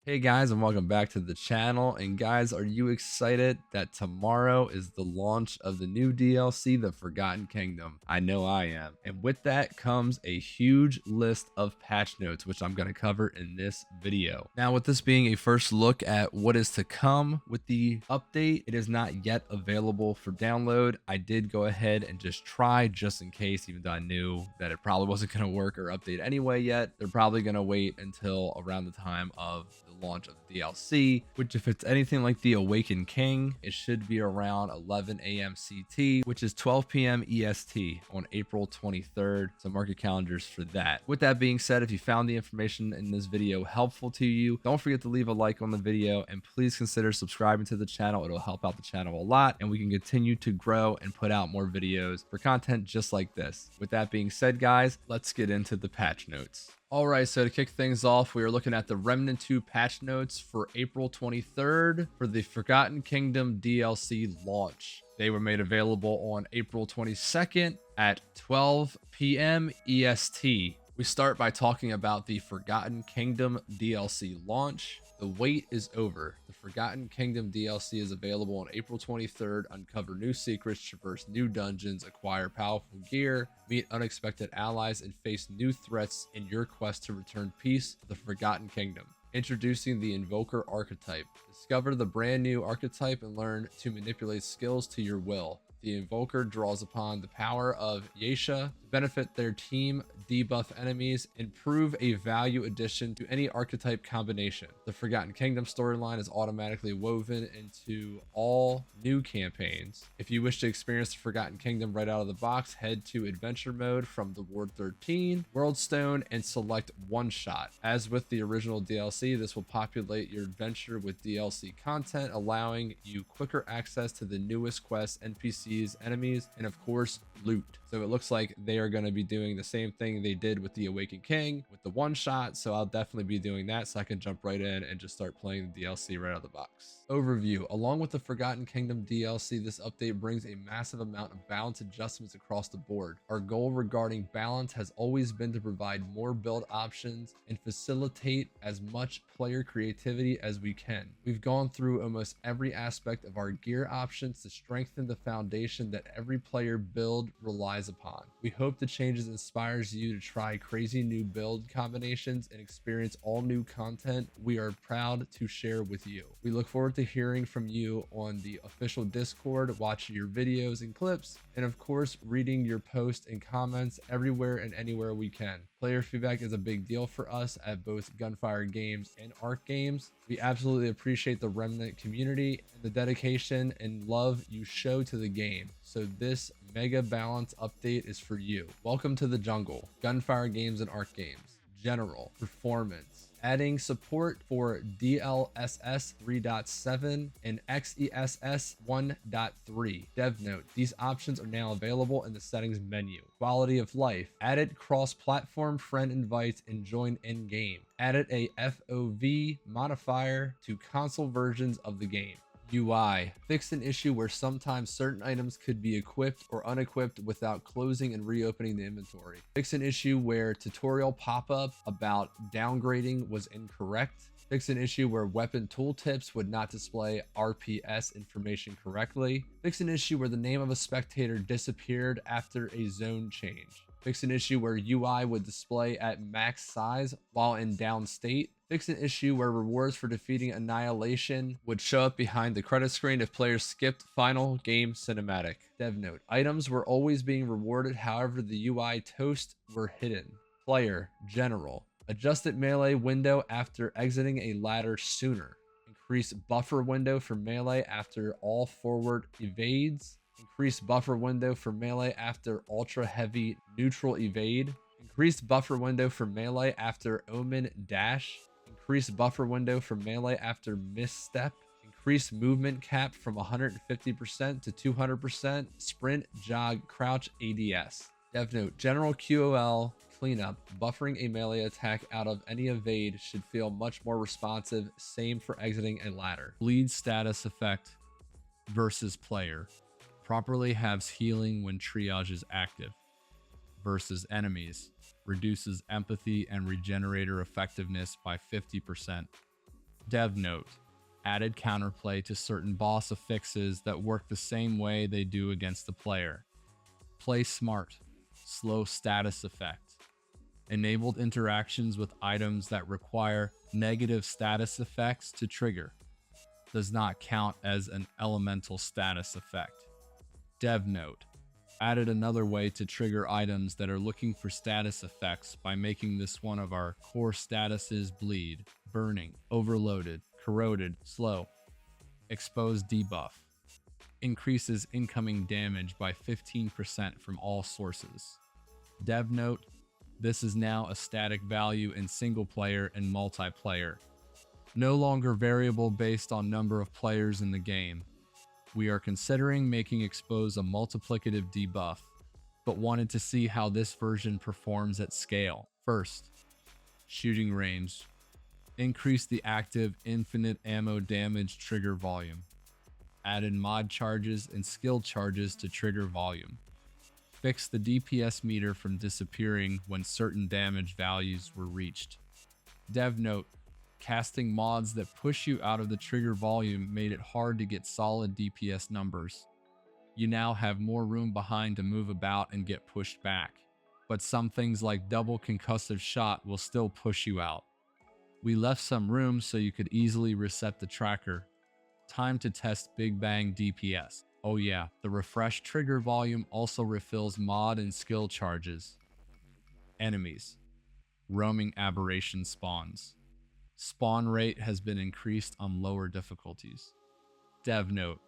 Hey guys, and welcome back to the channel. And guys, are you excited that tomorrow is the launch of the new DLC, The Forgotten Kingdom? I know I am. And with that comes a huge list of patch notes, which I'm going to cover in this video. Now, with this being a first look at what is to come with the update, it is not yet available for download. I did go ahead and just try just in case, even though I knew that it probably wasn't going to work or update anyway yet. They're probably going to wait until around the time of the launch of the DLC, which if it's anything like the Awakened King, it should be around 11 a.m. CT, which is 12 p.m. EST on April 23rd. So mark your calendars for that. With that being said, if you found the information in this video helpful to you, don't forget to leave a like on the video and please consider subscribing to the channel. It'll help out the channel a lot and we can continue to grow and put out more videos for content just like this. With that being said, guys, let's get into the patch notes. All right, so to kick things off, we are looking at the Remnant II patch notes for April 23rd for the Forgotten Kingdom DLC launch. They were made available on April 22nd at 12 p.m. EST. We start by talking about the Forgotten Kingdom DLC launch. The wait is over. The Forgotten Kingdom DLC is available on April 23rd. Uncover new secrets, traverse new dungeons, acquire powerful gear, meet unexpected allies, and face new threats in your quest to return peace to the Forgotten Kingdom. Introducing the Invoker Archetype. Discover the brand new archetype and learn to manipulate skills to your will. The Invoker draws upon the power of Yaesha to benefit their team, debuff enemies, and prove a value addition to any archetype combination. The Forgotten Kingdom storyline is automatically woven into all new campaigns. If you wish to experience the Forgotten Kingdom right out of the box, head to Adventure Mode from the Ward 13, Worldstone, and select One Shot. As with the original DLC, this will populate your adventure with DLC content, allowing you quicker access to the newest quests, NPCs, enemies, and of course, loot. So it looks like they are going to be doing the same thing they did with the Awakened King with the One Shot. So I'll definitely be doing that so I can jump right in and just start playing the DLC right out of the box. Overview. Along with the Forgotten Kingdom DLC, this update brings a massive amount of balance adjustments across the board. Our goal regarding balance has always been to provide more build options and facilitate as much player creativity as we can. We've gone through almost every aspect of our gear options to strengthen the foundation that every player build relies upon. We hope the changes inspires you to try crazy new build combinations and experience all new content we are proud to share with you. We look forward to hearing from you on the official Discord, watching your videos and clips, and of course reading your posts and comments everywhere and anywhere we can. Player feedback is a big deal for us at both Gunfire Games and Arc Games. We absolutely appreciate the Remnant community and the dedication and love you show to the game. So this mega balance update is for you. Welcome to the jungle. Gunfire Games and Arc Games. General performance. Adding support for DLSS 3.7 and XESS 1.3. Dev note, these options are now available in the settings menu. Quality of life. Added cross-platform friend invites and join in-game. Added a FOV modifier to console versions of the game. UI. Fixed an issue where sometimes certain items could be equipped or unequipped without closing and reopening the inventory. Fixed an issue where tutorial pop-up about downgrading was incorrect. Fix an issue where weapon tooltips would not display RPS information correctly. Fix an issue where the name of a spectator disappeared after a zone change. Fix an issue where UI would display at max size while in down state. Fix an issue where rewards for defeating Annihilation would show up behind the credit screen if players skipped final game cinematic. Dev note, items were always being rewarded, however the UI toast were hidden. Player, general, adjusted melee window after exiting a ladder sooner. Increase buffer window for melee after all forward evades. Increase buffer window for melee after ultra heavy neutral evade. Increase buffer window for melee after omen dash. Increase buffer window for melee after misstep. Increase movement cap from 150% to 200%. Sprint, jog, crouch, ADS. Dev note, general QOL cleanup. Buffering a melee attack out of any evade should feel much more responsive. Same for exiting a ladder. Bleed status effect versus player. Properly halves healing when triage is active. Versus enemies. Reduces empathy and regenerator effectiveness by 50%. Dev note: added counterplay to certain boss affixes that work the same way they do against the player. Play smart. Slow status effect. Enabled interactions with items that require negative status effects to trigger. Does not count as an elemental status effect. Dev note: added another way to trigger items that are looking for status effects by making this one of our core statuses: bleed, burning, overloaded, corroded, slow. Exposed debuff. Increases incoming damage by 15% from all sources. Dev note: this is now a static value in single player and multiplayer. No longer variable based on number of players in the game. We are considering making expose a multiplicative debuff, but wanted to see how this version performs at scale. First, shooting range. Increase the active infinite ammo damage trigger volume. Added mod charges and skill charges to trigger volume. Fix the DPS meter from disappearing when certain damage values were reached. Dev note: casting mods that push you out of the trigger volume made it hard to get solid DPS numbers. You now have more room behind to move about and get pushed back, but some things like double concussive shot will still push you out. We left some room so you could easily reset the tracker. Time to test Big Bang DPS. Oh yeah, the refresh trigger volume also refills mod and skill charges. Enemies. Roaming aberration spawns. Spawn rate has been increased on lower difficulties. Dev note: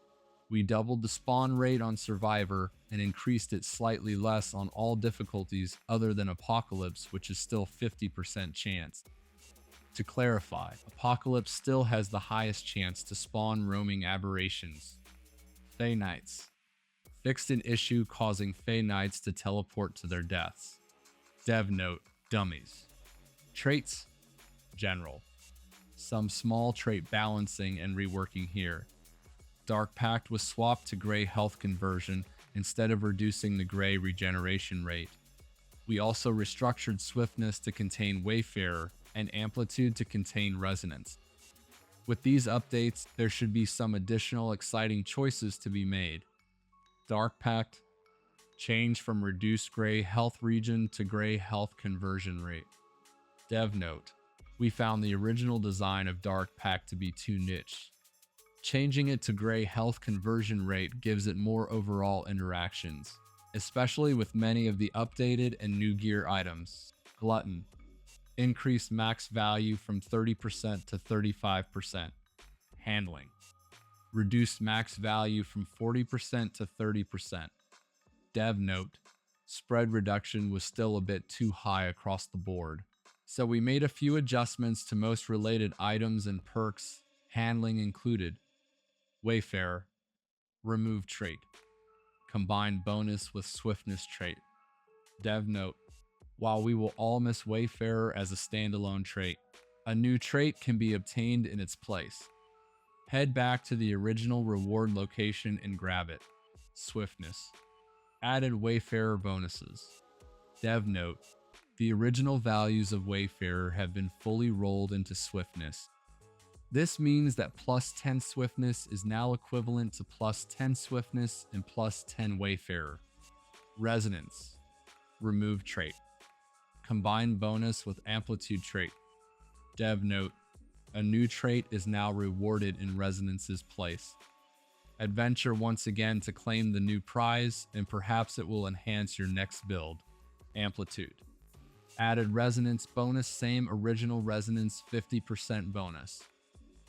we doubled the spawn rate on Survivor and increased it slightly less on all difficulties other than Apocalypse, which is still 50% chance. To clarify, Apocalypse still has the highest chance to spawn roaming aberrations. Fey Knights. Fixed an issue causing Fey Knights to teleport to their deaths. Dev note: dummies. Traits. General. Some small trait balancing and reworking here. Dark Pact was swapped to Gray health conversion instead of reducing the Gray regeneration rate. We also restructured Swiftness to contain Wayfarer and Amplitude to contain Resonance. With these updates, there should be some additional exciting choices to be made. Dark Pact. Change from reduced Gray health region to Gray health conversion rate. Dev note: we found the original design of Dark Pact to be too niche. Changing it to Gray health conversion rate gives it more overall interactions, especially with many of the updated and new gear items. Glutton. Increase max value from 30% to 35%. Handling. Reduced max value from 40% to 30%. Dev note: spread reduction was still a bit too high across the board, so we made a few adjustments to most related items and perks, handling included. Wayfarer. Remove trait. Combine bonus with swiftness trait. Dev note: while we will all miss Wayfarer as a standalone trait, a new trait can be obtained in its place. Head back to the original reward location and grab it. Swiftness. Added Wayfarer bonuses. Dev note: the original values of Wayfarer have been fully rolled into Swiftness. This means that plus 10 Swiftness is now equivalent to plus 10 Swiftness and plus 10 Wayfarer. Resonance. Remove trait. Combine bonus with Amplitude trait. Dev note: a new trait is now rewarded in Resonance's place. Adventure once again to claim the new prize, and perhaps it will enhance your next build. Amplitude. Added Resonance bonus, same original Resonance 50% bonus.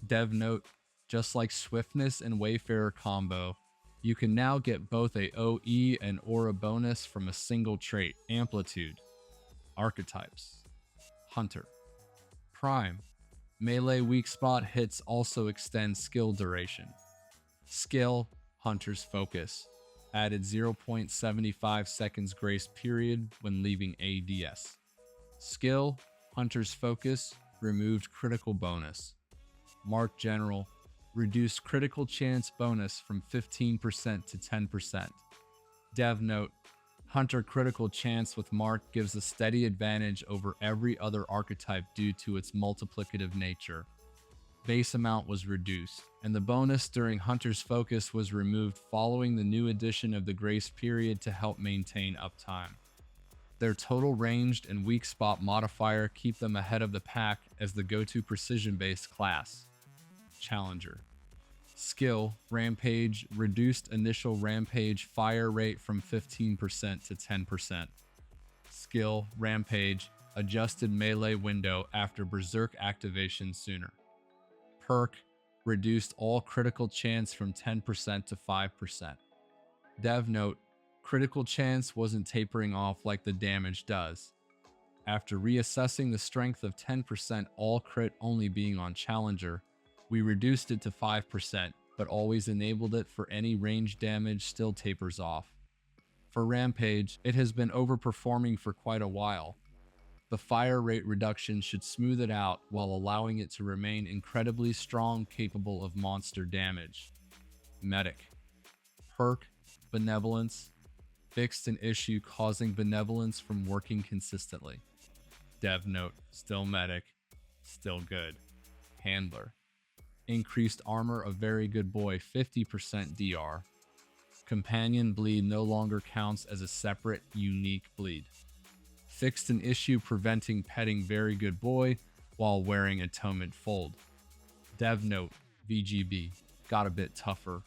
Dev note: just like Swiftness and Wayfarer combo, you can now get both a OE and Aura bonus from a single trait. Amplitude. Archetypes. Hunter. Prime. Melee weak spot hits also extend skill duration. Skill. Hunter's Focus. Added 0.75 seconds grace period when leaving ADS. Skill. Hunter's Focus. Removed critical bonus. Mark General. Reduced critical chance bonus from 15% to 10%. Dev note: Hunter critical chance with Mark gives a steady advantage over every other archetype due to its multiplicative nature. base amount was reduced, and the bonus during Hunter's Focus was removed following the new addition of the grace period to help maintain uptime. Their total ranged and weak spot modifier keep them ahead of the pack as the go-to precision-based class. Challenger. Skill, Rampage, reduced initial Rampage fire rate from 15% to 10%. Skill, Rampage, adjusted melee window after Berserk activation sooner. Perk, reduced all critical chance from 10% to 5%. Dev note, critical chance wasn't tapering off like the damage does. After reassessing the strength of 10% all crit only being on Challenger, we reduced it to 5%, but always enabled it for any range damage still tapers off. For Rampage, it has been overperforming for quite a while. The fire rate reduction should smooth it out while allowing it to remain incredibly strong, capable of monster damage. Medic. Perk, Benevolence, fixed an issue causing benevolence from working consistently. Dev note, still medic, still good. Handler. Increased armor of very good boy 50% DR. Companion bleed no longer counts as a separate, unique bleed. Fixed an issue preventing petting very good boy while wearing atonement fold. Dev note, VGB, got a bit tougher.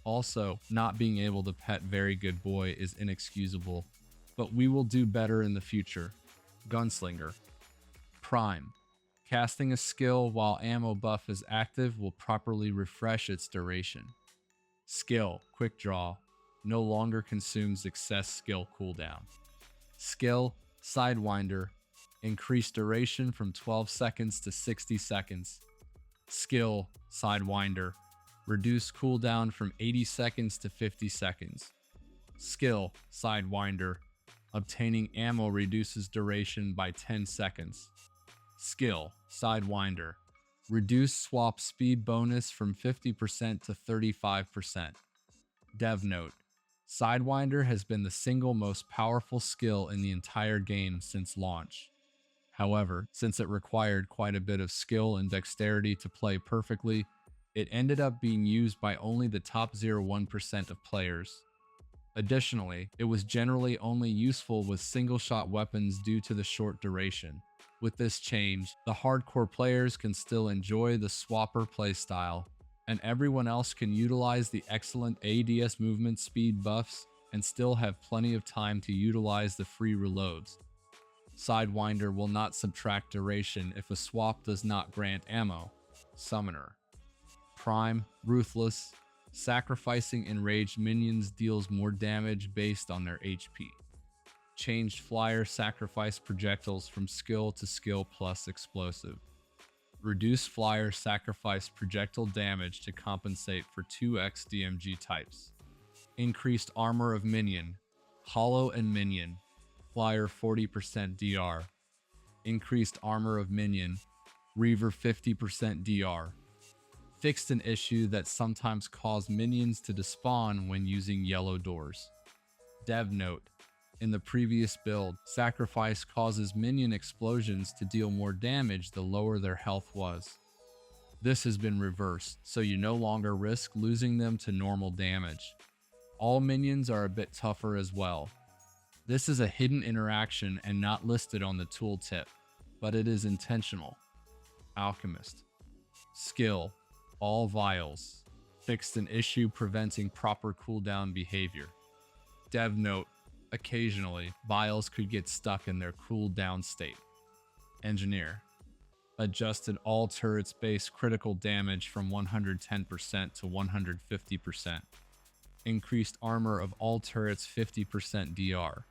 Also, not being able to pet very good boy is inexcusable, but we will do better in the future. Gunslinger. Prime. Casting a skill while ammo buff is active will properly refresh its duration. Skill, Quick Draw, no longer consumes excess skill cooldown. Skill, Sidewinder, increased duration from 12 seconds to 60 seconds. Skill, Sidewinder, reduce cooldown from 80 seconds to 50 seconds. Skill, Sidewinder, obtaining ammo reduces duration by 10 seconds. Skill, Sidewinder, reduce swap speed bonus from 50% to 35%. Dev note, Sidewinder has been the single most powerful skill in the entire game since launch. However, since it required quite a bit of skill and dexterity to play perfectly, it ended up being used by only the top 0.1% of players. Additionally, it was generally only useful with single-shot weapons due to the short duration. With this change, the hardcore players can still enjoy the swapper playstyle, and everyone else can utilize the excellent ADS movement speed buffs and still have plenty of time to utilize the free reloads. Sidewinder will not subtract duration if a swap does not grant ammo. Summoner. Prime, Ruthless, sacrificing enraged minions deals more damage based on their HP. Changed flyer sacrifice projectiles from skill to skill plus explosive. Reduce flyer sacrifice projectile damage to compensate for 2x DMG types. Increased armor of minion, hollow and minion, flyer 40% DR. Increased armor of minion, reaver 50% DR. Fixed an issue that sometimes caused minions to despawn when using yellow doors. Dev note, in the previous build, sacrifice causes minion explosions to deal more damage the lower their health was. This has been reversed, so you no longer risk losing them to normal damage. All minions are a bit tougher as well. This is a hidden interaction and not listed on the tooltip, but it is intentional. Alchemist. Skill, all vials. Fixed an issue preventing proper cooldown behavior. Dev note, occasionally, vials could get stuck in their cooldown state. Engineer. Adjusted all turrets base critical damage from 110% to 150%. Increased armor of all turrets 50% DR.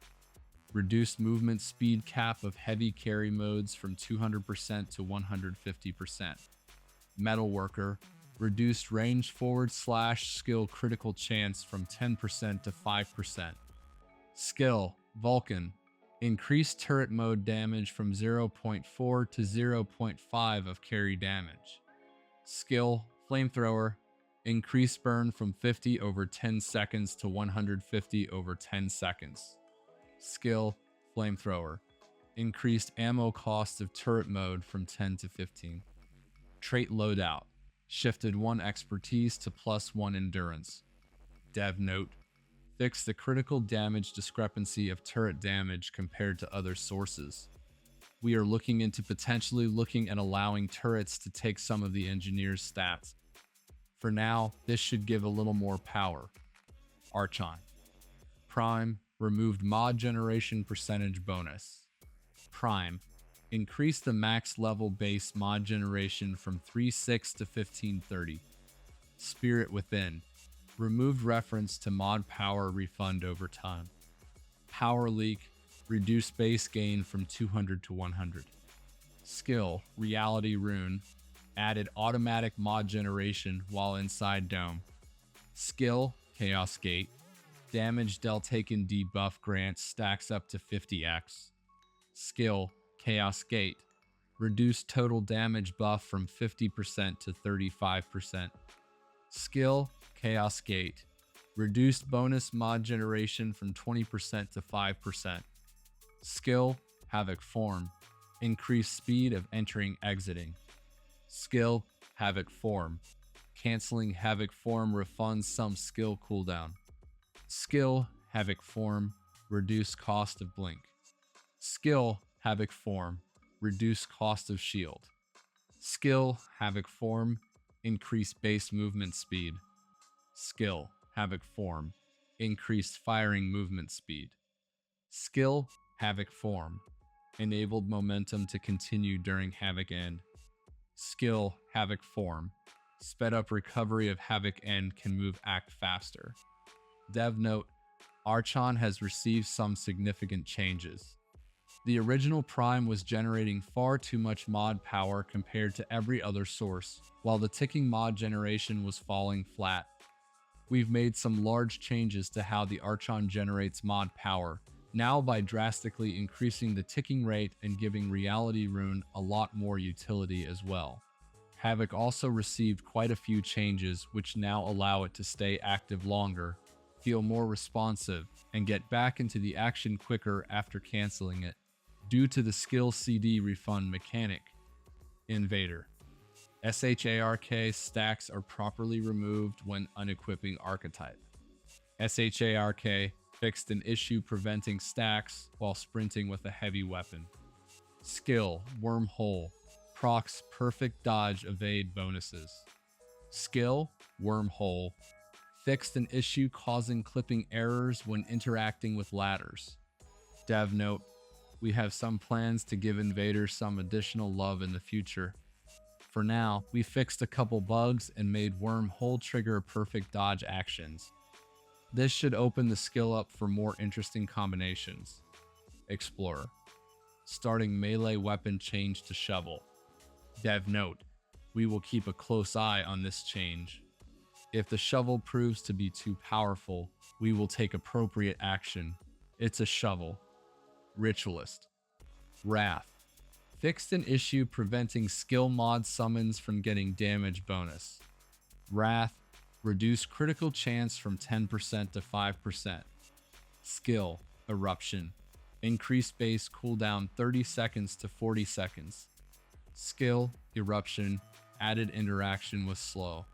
Reduced movement speed cap of heavy carry modes from 200% to 150%. Metalworker. Reduced range / skill critical chance from 10% to 5%. Skill, Vulcan. Increased turret mode damage from 0.4 to 0.5 of carry damage. Skill, Flamethrower. Increased burn from 50 over 10 seconds to 150 over 10 seconds. Skill, Flamethrower. Increased ammo cost of turret mode from 10 to 15. Trait loadout. Shifted 1 expertise to +1 endurance. Dev note. Fixed the critical damage discrepancy of turret damage compared to other sources. We are looking into potentially looking at allowing turrets to take some of the engineer's stats. For now, this should give a little more power. Archon. Prime, removed mod generation percentage bonus. Prime, increased the max level base mod generation from 3.6 to 1530. Spirit Within, removed reference to mod power refund over time. Power Leak, reduced base gain from 200 to 100. Skill, Reality Rune, added automatic mod generation while inside Dome. Skill, Chaos Gate, damage dealt taken debuff grants stacks up to 50x. Skill, Chaos Gate, reduced total damage buff from 50% to 35%. Skill, Chaos Gate, reduced bonus mod generation from 20% to 5%. Skill, Havoc Form, increased speed of entering exiting. Skill, Havoc Form, canceling Havoc Form refunds some skill cooldown. Skill, Havoc Form, reduced cost of blink. Skill, Havoc Form, reduced cost of shield. Skill, Havoc Form, increased base movement speed. Skill, Havoc Form, increased firing movement speed. Skill, Havoc Form, enabled momentum to continue during Havoc End. Skill, Havoc Form, sped up recovery of Havoc End can move act faster. Dev note, Archon has received some significant changes. The original Prime was generating far too much mod power compared to every other source, while the ticking mod generation was falling flat. We've made some large changes to how the Archon generates mod power, now by drastically increasing the ticking rate and giving Reality Rune a lot more utility as well. Havoc also received quite a few changes which now allow it to stay active longer, feel more responsive, and get back into the action quicker after canceling it, due to the skill CD refund mechanic. Invader. SHARK stacks are properly removed when unequipping Archetype. SHARK fixed an issue preventing stacks while sprinting with a heavy weapon. Skill, Wormhole, procs perfect dodge evade bonuses. Skill, Wormhole, fixed an issue causing clipping errors when interacting with ladders. Dev note, we have some plans to give invaders some additional love in the future. For now, we fixed a couple bugs and made Wormhole trigger perfect dodge actions. This should open the skill up for more interesting combinations. Explorer. Starting melee weapon change to shovel. Dev note, we will keep a close eye on this change. If the shovel proves to be too powerful, we will take appropriate action. It's a shovel. Ritualist. Wrath. Fixed an issue preventing skill mod summons from getting damage bonus. Wrath, reduce critical chance from 10% to 5%. Skill, Eruption, increase base cooldown 30 seconds to 40 seconds. Skill, Eruption, added interaction with slow.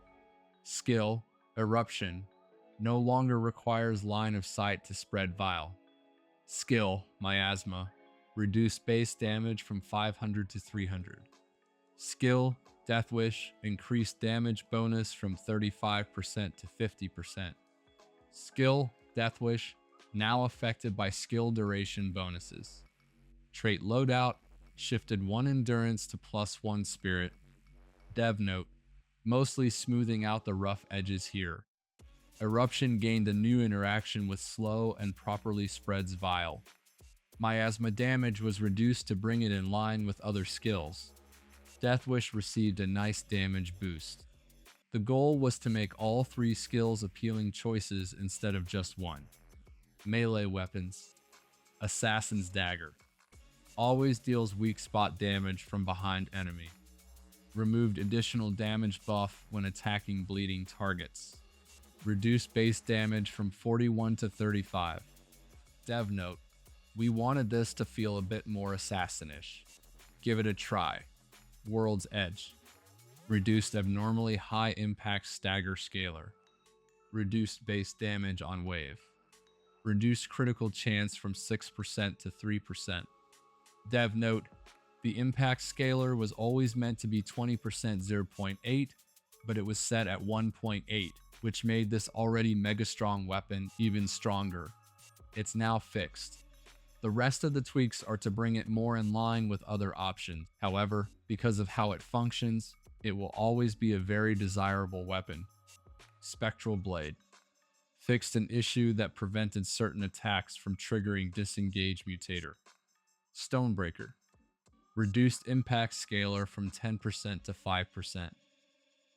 Skill, Eruption, no longer requires line of sight to spread Vile. Skill, Miasma, reduce base damage from 500 to 300. Skill, Death Wish, increased damage bonus from 35% to 50%. Skill, Death Wish, now affected by skill duration bonuses. Trait loadout, shifted 1 endurance to +1 spirit. Dev note, mostly smoothing out the rough edges here. Eruption gained a new interaction with slow and properly spreads Vile. Miasma damage was reduced to bring it in line with other skills. Death Wish received a nice damage boost. The goal was to make all 3 skills appealing choices instead of just one. Melee weapons. Assassin's Dagger. Always deals weak spot damage from behind enemy. Removed additional damage buff when attacking bleeding targets. Reduced base damage from 41 to 35. Dev note, we wanted this to feel a bit more assassinish. Give it a try. World's Edge. Reduced abnormally high impact stagger scalar. Reduced base damage on wave. Reduced critical chance from 6% to 3%. Dev note, the impact scalar was always meant to be 20% 0.8, but it was set at 1.8, which made this already mega strong weapon even stronger. It's now fixed. The rest of the tweaks are to bring it more in line with other options. However, because of how it functions, it will always be a very desirable weapon. Spectral Blade. Fixed an issue that prevented certain attacks from triggering Disengage Mutator. Stonebreaker. Reduced impact scalar from 10% to 5%.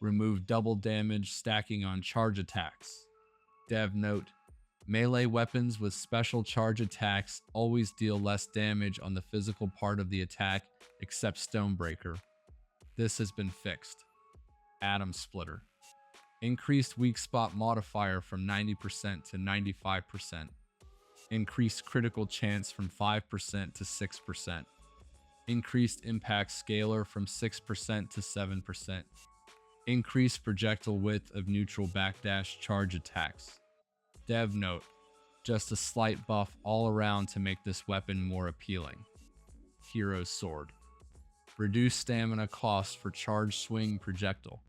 Removed double damage stacking on charge attacks. Dev note, melee weapons with special charge attacks always deal less damage on the physical part of the attack except Stonebreaker. This has been fixed. Atom Splitter. Increased weak spot modifier from 90% to 95%. Increased critical chance from 5% to 6%. Increased impact scalar from 6% to 7%. Increased projectile width of neutral backdash charge attacks. Dev note, just a slight buff all around to make this weapon more appealing. Hero's Sword. Reduced stamina cost for charge swing projectile.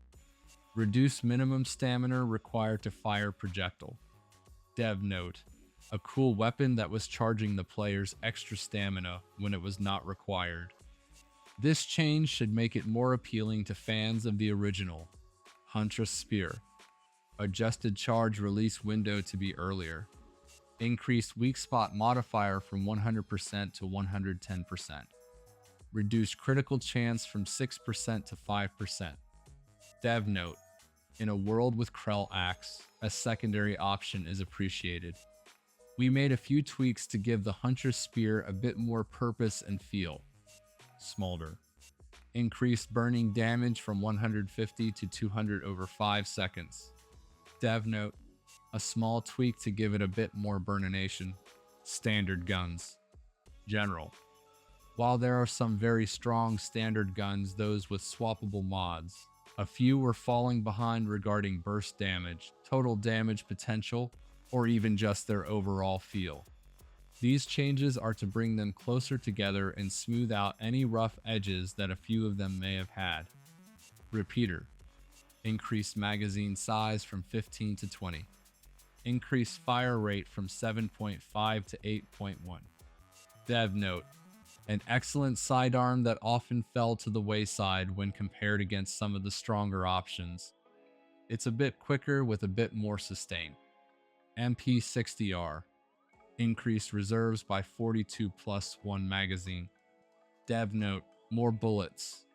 Reduce minimum stamina required to fire projectile. Dev note, a cool weapon that was charging the player's extra stamina when it was not required. This change should make it more appealing to fans of the original. Huntress Spear. Adjusted charge release window to be earlier. Increased weak spot modifier from 100% to 110%. Reduced critical chance from 6% to 5%. Dev note, in a world with Krell Axe, a secondary option is appreciated. We made a few tweaks to give the Huntress Spear a bit more purpose and feel. Smolder. Increased burning damage from 150 to 200 over 5 seconds. Dev note, a small tweak to give it a bit more burnination. Standard guns. General. While there are some very strong standard guns, those with swappable mods, a few were falling behind regarding burst damage, total damage potential, or even just their overall feel. These changes are to bring them closer together and smooth out any rough edges that a few of them may have had. Repeater. Increased magazine size from 15 to 20. Increased fire rate from 7.5 to 8.1. Dev note, an excellent sidearm that often fell to the wayside when compared against some of the stronger options. It's a bit quicker with a bit more sustain. MP60R. Increased reserves by 42 plus 1 magazine. Dev note, more bullets.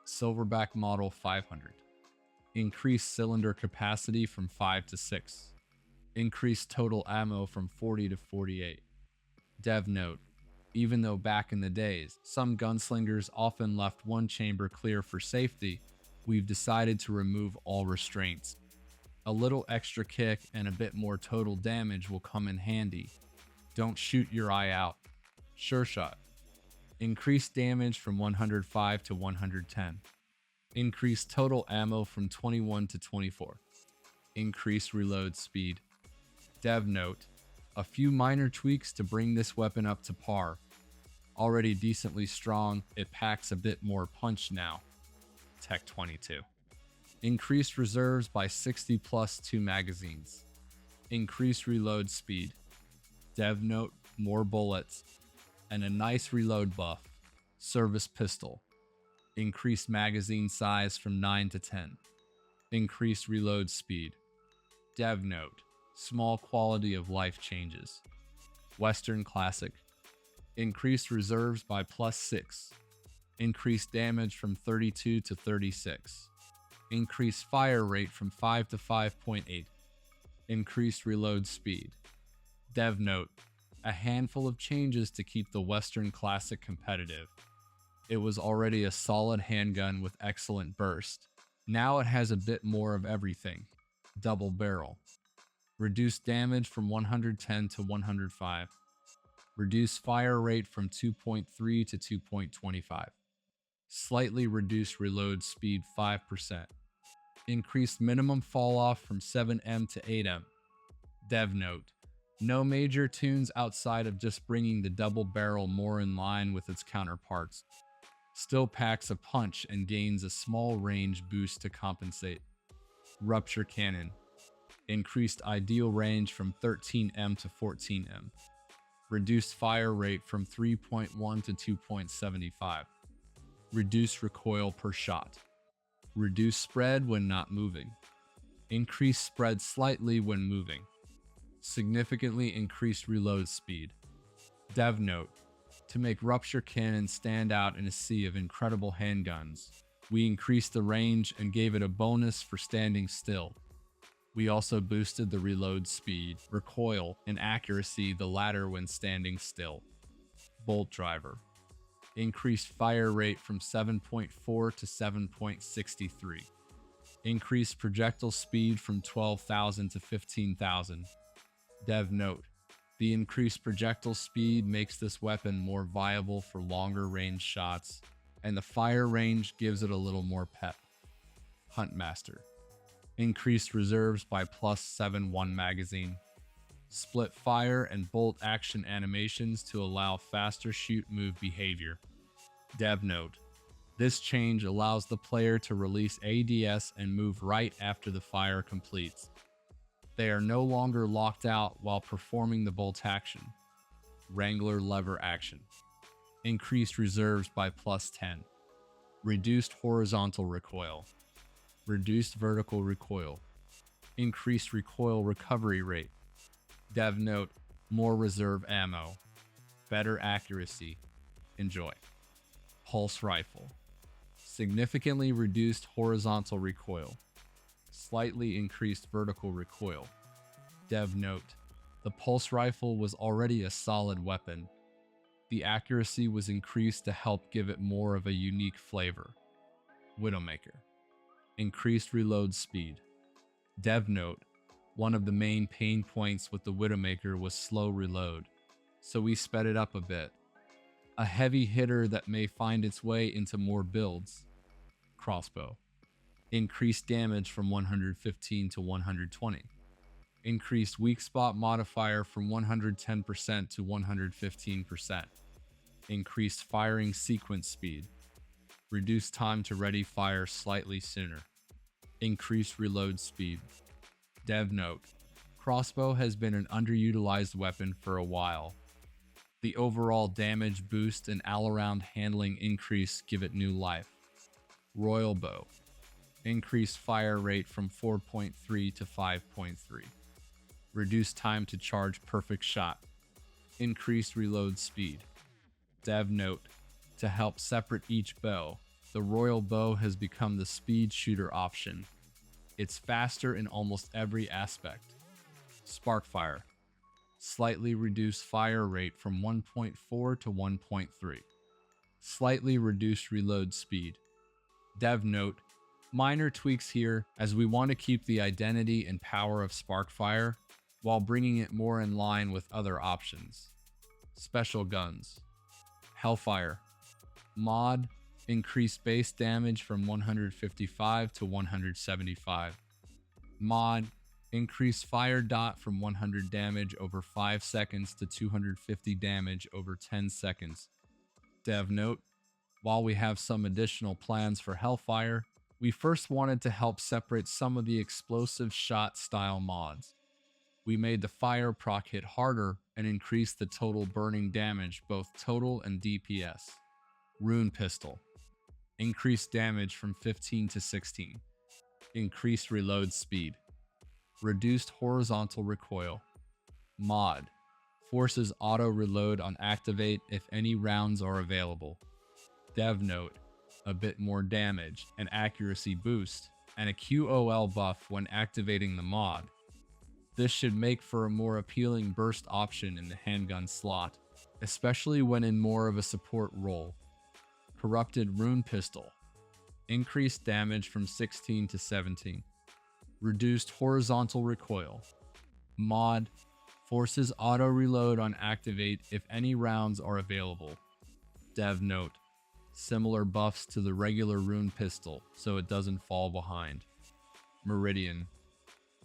Silverback model 500. Increased cylinder capacity from 5 to 6. Increased total ammo from 40 to 48. Dev note, even though back in the days, some gunslingers often left one chamber clear for safety, we've decided to remove all restraints. A little extra kick and a bit more total damage will come in handy. Don't shoot your eye out. Sure shot. Increased damage from 105 to 110. Increased total ammo from 21 to 24. Increased reload speed. Dev note, a few minor tweaks to bring this weapon up to par. Already decently strong, it packs a bit more punch now. Tech 22. Increased reserves by 60 plus 2 magazines. Increased reload speed. Dev note, more bullets. And a nice reload buff. Service pistol. Increased magazine size from 9 to 10. Increased reload speed. Dev note, small quality of life changes. Western Classic. Increased reserves by plus 6. Increased damage from 32 to 36. Increased fire rate from 5 to 5.8. Increased reload speed. Dev note, a handful of changes to keep the Western Classic competitive. It was already a solid handgun with excellent burst. Now it has a bit more of everything. Double barrel. Reduced damage from 110 to 105. Reduced fire rate from 2.3 to 2.25. Slightly reduced reload speed 5%. Increased minimum fall off from 7M to 8M. Dev note: no major tunes outside of just bringing the double barrel more in line with its counterparts. Still packs a punch and gains a small range boost to compensate. Rupture Cannon: increased ideal range from 13M to 14M. Reduced fire rate from 3.1 to 2.75. Reduced recoil per shot. Reduced spread when not moving. Increased spread slightly when moving. Significantly increased reload speed. Dev note: to make Rupture Cannon stand out in a sea of incredible handguns, we increased the range and gave it a bonus for standing still. We also boosted the reload speed, recoil, and accuracy, the latter when standing still. Bolt Driver: increased fire rate from 7.4 to 7.63. Increased projectile speed from 12,000 to 15,000. Dev note: the increased projectile speed makes this weapon more viable for longer range shots, and the fire range gives it a little more pep. Huntmaster: increased reserves by +7 1 magazine. Split fire and bolt action animations to allow faster shoot move behavior. Dev note: this change allows the player to release ADS and move right after the fire completes. They are no longer locked out while performing the bolt action. Wrangler lever action: increased reserves by +10. Reduced horizontal recoil. Reduced vertical recoil. Increased recoil recovery rate. Dev note: more reserve ammo. Better accuracy. Enjoy. Pulse rifle: significantly reduced horizontal recoil. Slightly increased vertical recoil. Dev note: the pulse rifle was already a solid weapon. The accuracy was increased to help give it more of a unique flavor. Widowmaker: increased reload speed. Dev note: one of the main pain points with the Widowmaker was slow reload, so we sped it up a bit. A heavy hitter that may find its way into more builds. Crossbow: increased damage from 115 to 120. Increased weak spot modifier from 110% to 115%. Increased firing sequence speed. Reduced time to ready fire slightly sooner. Increased reload speed. Dev note: crossbow has been an underutilized weapon for a while. The overall damage boost and all-around handling increase give it new life. Royal bow: increased fire rate from 4.3 to 5.3. Reduced time to charge perfect shot. Increased reload speed. Dev note: to help separate each bow, the Royal bow has become the speed shooter option. It's faster in almost every aspect. Sparkfire: slightly reduced fire rate from 1.4 to 1.3. Slightly reduced reload speed. Dev note: minor tweaks here, as we want to keep the identity and power of Sparkfire while bringing it more in line with other options. Special guns. Hellfire mod: increased base damage from 155 to 175. Mod: increased fire dot from 100 damage over 5 seconds to 250 damage over 10 seconds. Dev note: while we have some additional plans for Hellfire, we first wanted to help separate some of the explosive shot style mods. We made the fire proc hit harder and increased the total burning damage, both total and DPS. Rune Pistol: increased damage from 15 to 16. Increased reload speed. Reduced horizontal recoil. Mod: forces auto reload on activate if any rounds are available. Dev note: a bit more damage, an accuracy boost, and a QOL buff when activating the mod. This should make for a more appealing burst option in the handgun slot, especially when in more of a support role. Corrupted Rune Pistol: increased damage from 16 to 17. Reduced horizontal recoil. Mod: forces auto reload on activate if any rounds are available. Dev note: Similar buffs to the regular rune pistol, so it doesn't fall behind. Meridian.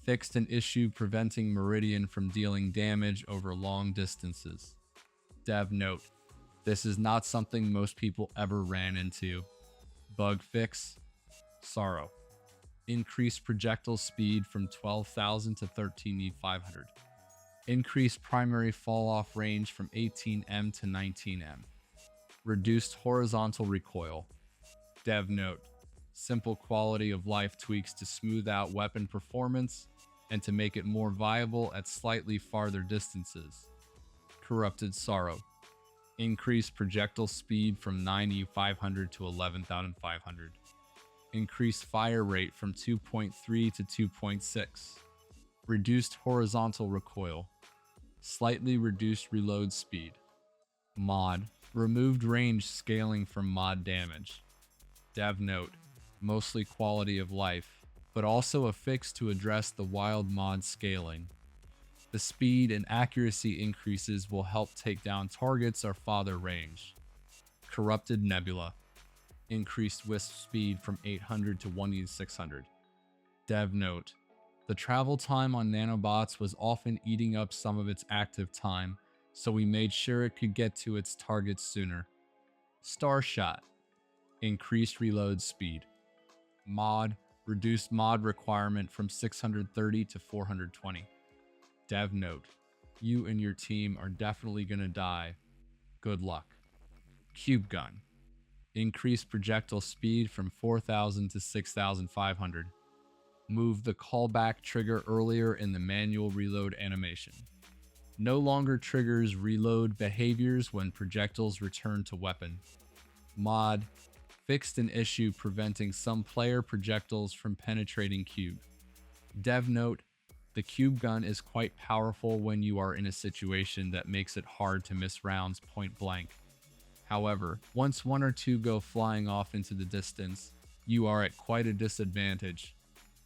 Fixed an issue preventing Meridian from dealing damage over long distances. Dev note: this is not something most people ever ran into. Bug fix. Sorrow. Increased projectile speed from 12,000 to 13,500. Increased primary fall-off range from 18M to 19M. Reduced horizontal recoil. Dev note: simple quality of life tweaks to smooth out weapon performance and to make it more viable at slightly farther distances. Corrupted Sorrow. Increased projectile speed from 9,500 to 11,500. Increased fire rate from 2.3 to 2.6. Reduced horizontal recoil. Slightly reduced reload speed. Mod. Removed range scaling from mod damage. Dev note: mostly quality of life, but also a fix to address the wild mod scaling. The speed and accuracy increases will help take down targets or farther range. Corrupted Nebula. Increased wisp speed from 800 to 1,600. Dev note: the travel time on nanobots was often eating up some of its active time, so we made sure it could get to its targets sooner. Starshot. Increased reload speed. Mod. Reduced mod requirement from 630 to 420. Dev note: you and your team are definitely gonna die. Good luck. Cube Gun. Increased projectile speed from 4,000 to 6,500. Move the callback trigger earlier in the manual reload animation. No longer triggers reload behaviors when projectiles return to weapon. Mod. Fixed an issue preventing some player projectiles from penetrating cube. Dev note: the cube gun is quite powerful when you are in a situation that makes it hard to miss rounds point blank. However, once one or two go flying off into the distance, you are at quite a disadvantage.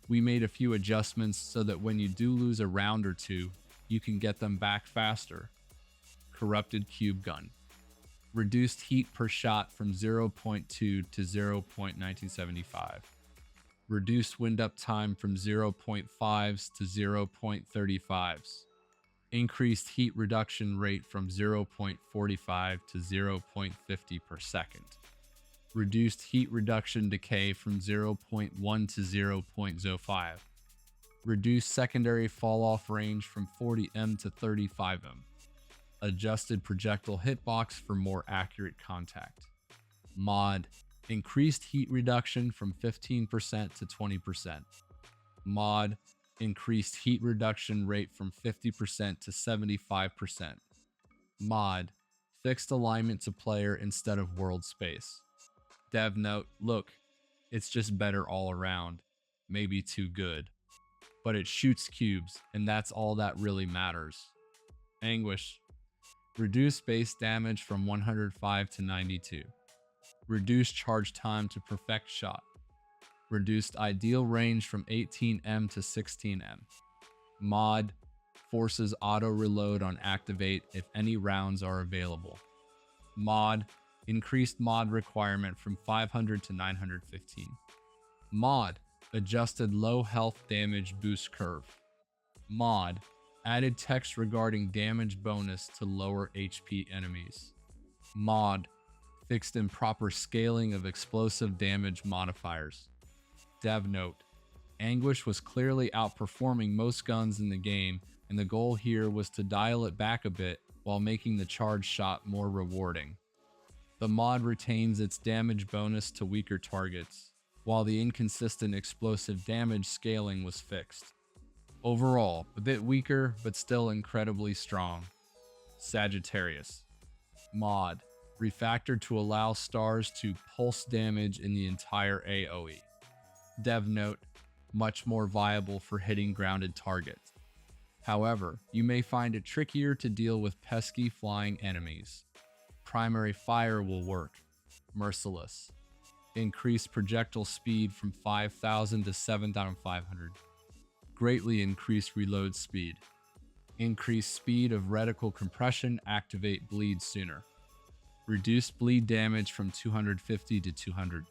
We made a few adjustments so that when you do lose a round or two, you can get them back faster. Corrupted Cube Gun. Reduced heat per shot from 0.2 to 0.1975. Reduced wind up time from 0.5s to 0.35s. Increased heat reduction rate from 0.45 to 0.50 per second. Reduced heat reduction decay from 0.1 to 0.05. Reduced secondary fall-off range from 40M to 35M. Adjusted projectile hitbox for more accurate contact. Mod. Increased heat reduction from 15% to 20%. Mod. Increased heat reduction rate from 50% to 75%. Mod. Fixed alignment to player instead of world space. Dev note: look, it's just better all around. Maybe too good. But it shoots cubes, and that's all that really matters. Anguish. Reduced base damage from 105 to 92. Reduced charge time to perfect shot. Reduced ideal range from 18M to 16M. Mod. Forces auto reload on activate if any rounds are available. Mod. Increased mod requirement from 500 to 915. Mod. Adjusted low health damage boost curve. Mod. Added text regarding damage bonus to lower HP enemies. Mod. Fixed improper scaling of explosive damage modifiers. Dev note: Anguish was clearly outperforming most guns in the game, and the goal here was to dial it back a bit while making the charge shot more rewarding. The mod retains its damage bonus to weaker targets, while the inconsistent explosive damage scaling was fixed. Overall, a bit weaker, but still incredibly strong. Sagittarius. Mod. Refactored to allow stars to pulse damage in the entire AoE. Dev note: much more viable for hitting grounded targets. However, you may find it trickier to deal with pesky flying enemies. Primary fire will work. Merciless. Increased projectile speed from 5,000 to 7,500. Greatly increased reload speed. Increased speed of reticle compression, activate bleed sooner. Reduced bleed damage from 250 to 200.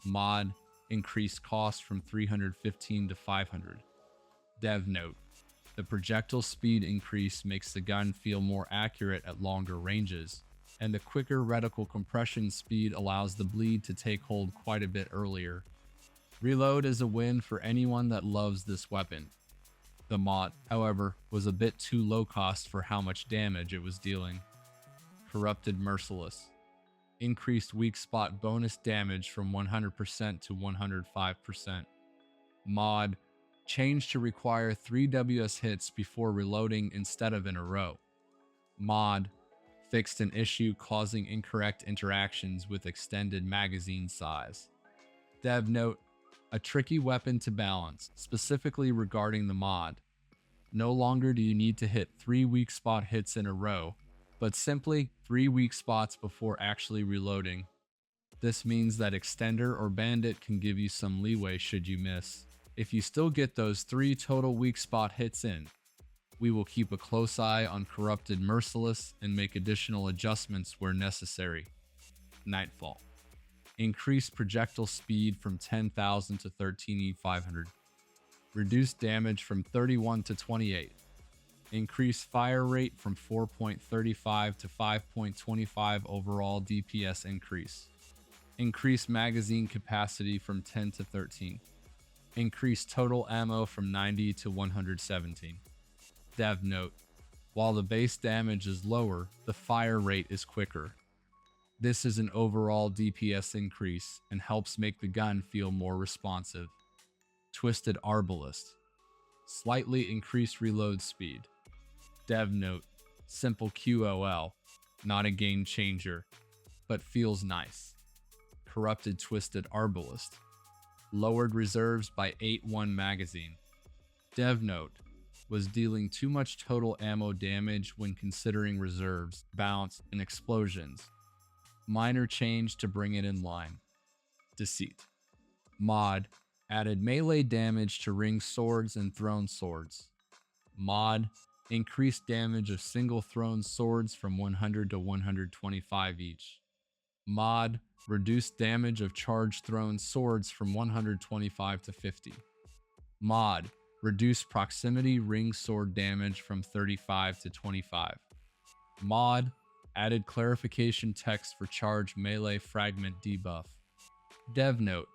Mod, increased cost from 315 to 500. Dev note: the projectile speed increase makes the gun feel more accurate at longer ranges, and the quicker reticle compression speed allows the bleed to take hold quite a bit earlier. Reload is a win for anyone that loves this weapon. The mod, however, was a bit too low cost for how much damage it was dealing. Corrupted Merciless. Increased weak spot bonus damage from 100% to 105%. Mod, changed to require 3 WS hits before reloading instead of in a row. Mod, fixed an issue causing incorrect interactions with extended magazine size. Dev note: a tricky weapon to balance, specifically regarding the mod. No longer do you need to hit 3 weak spot hits in a row, but simply 3 weak spots before actually reloading. This means that Extender or Bandit can give you some leeway should you miss. If you still get those 3 total weak spot hits in, we will keep a close eye on Corrupted Merciless and make additional adjustments where necessary. Nightfall. Increased projectile speed from 10,000 to 13,500. Reduced damage from 31 to 28. Increased fire rate from 4.35 to 5.25 overall DPS increase. Increased magazine capacity from 10 to 13. Increased total ammo from 90 to 117. Dev note: while the base damage is lower, the fire rate is quicker. This is an overall DPS increase and helps make the gun feel more responsive. Twisted Arbalist. Slightly increased reload speed. Dev note: simple QOL, not a game changer, but feels nice. Corrupted Twisted Arbalist. Lowered reserves by 8-1 magazine. Dev note: was dealing too much total ammo damage when considering reserves, bounce, and explosions. Minor change to bring it in line. Deceit. Mod, added melee damage to ring swords and thrown swords. Mod, increased damage of single thrown swords from 100 to 125 each. Mod, reduced damage of charged thrown swords from 125 to 50. Mod, reduced proximity ring sword damage from 35 to 25. Mod, added clarification text for charge melee fragment debuff. Dev note: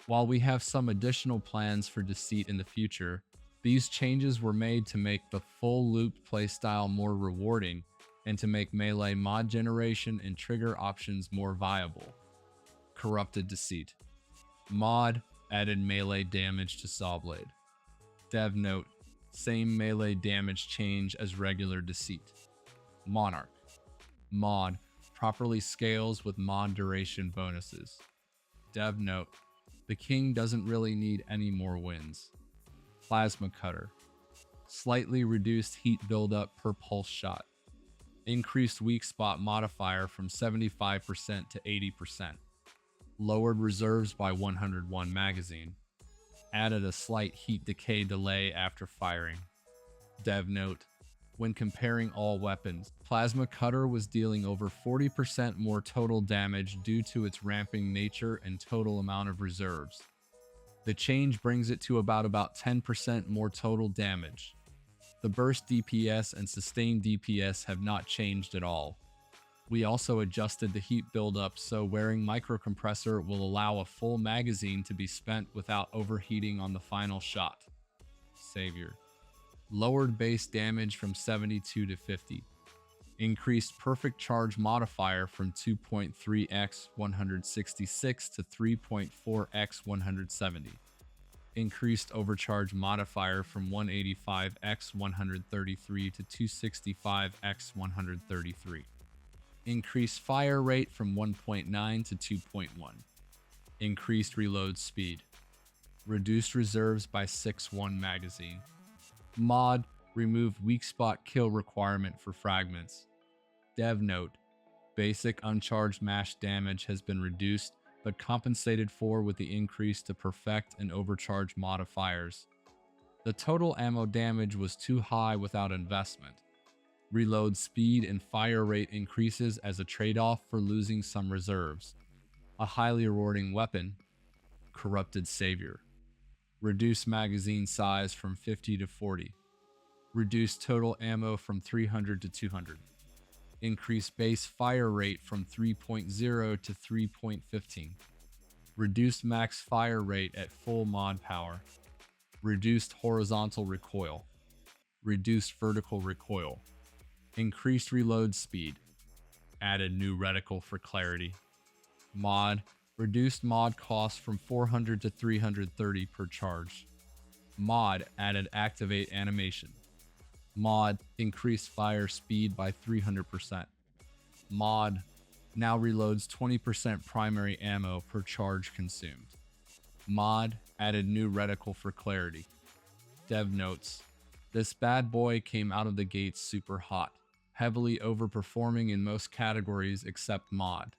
while we have some additional plans for Deceit in the future, these changes were made to make the full looped playstyle more rewarding and to make melee mod generation and trigger options more viable. Corrupted Deceit. Mod, added melee damage to Sawblade. Dev note: same melee damage change as regular Deceit. Monarch. Mod, properly scales with mod duration bonuses. Dev note: the king doesn't really need any more wins. Plasma Cutter. Slightly reduced heat buildup per pulse shot. Increased weak spot modifier from 75% to 80%. Lowered reserves by 101 magazine. Added a slight heat decay delay after firing. Dev note: when comparing all weapons, Plasma Cutter was dealing over 40% more total damage due to its ramping nature and total amount of reserves. The change brings it to about 10% more total damage. The burst DPS and sustained DPS have not changed at all. We also adjusted the heat buildup so wearing microcompressor will allow a full magazine to be spent without overheating on the final shot. Savior. Lowered base damage from 72 to 50. Increased perfect charge modifier from 2.3x 166 to 3.4x 170. Increased overcharge modifier from 185x 133 to 265x 133. Increased fire rate from 1.9 to 2.1. Increased reload speed. Reduced reserves by 6-1 magazine. Mod, removed weak spot kill requirement for fragments. Dev note: basic uncharged mash damage has been reduced but compensated for with the increase to perfect and overcharge modifiers. The total ammo damage was too high without investment. Reload speed and fire rate increases as a trade-off for losing some reserves. A highly rewarding weapon, Corrupted Savior. Reduce magazine size from 50 to 40. Reduce total ammo from 300 to 200. Increase base fire rate from 3.0 to 3.15. Reduced max fire rate at full mod power. Reduced horizontal recoil. Reduced vertical recoil. Increased reload speed. Added new reticle for clarity. Mod. Reduced mod cost from 400 to 330 per charge. Mod added activate animation. Mod increased fire speed by 300%. Mod now reloads 20% primary ammo per charge consumed. Mod added new reticle for clarity. Dev notes, this bad boy came out of the gates super hot, heavily overperforming in most categories except mod.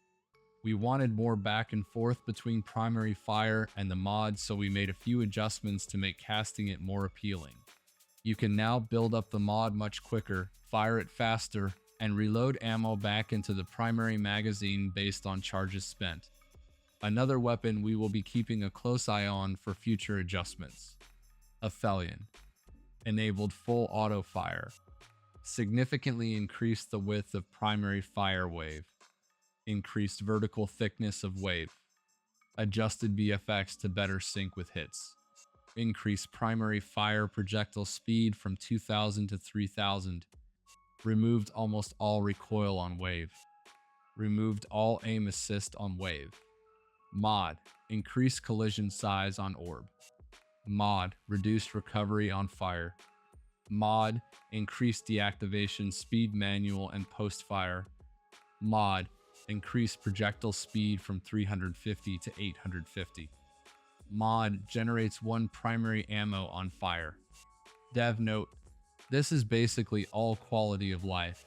We wanted more back and forth between primary fire and the mod, so we made a few adjustments to make casting it more appealing. You can now build up the mod much quicker, fire it faster, and reload ammo back into the primary magazine based on charges spent. Another weapon we will be keeping a close eye on for future adjustments. Aphelion. Enabled full auto fire. Significantly increased the width of primary fire wave. Increased vertical thickness of wave. Adjusted BFX to better sync with hits. Increased primary fire projectile speed from 2000 to 3000. Removed almost all recoil on wave. Removed all aim assist on wave. Mod. Increased collision size on orb. Mod. Reduced recovery on fire. Mod. Increased deactivation speed manual and post-fire. Mod. Increased projectile speed from 350 to 850. Mod generates 1 primary ammo on fire. Dev note, this is basically all quality of life.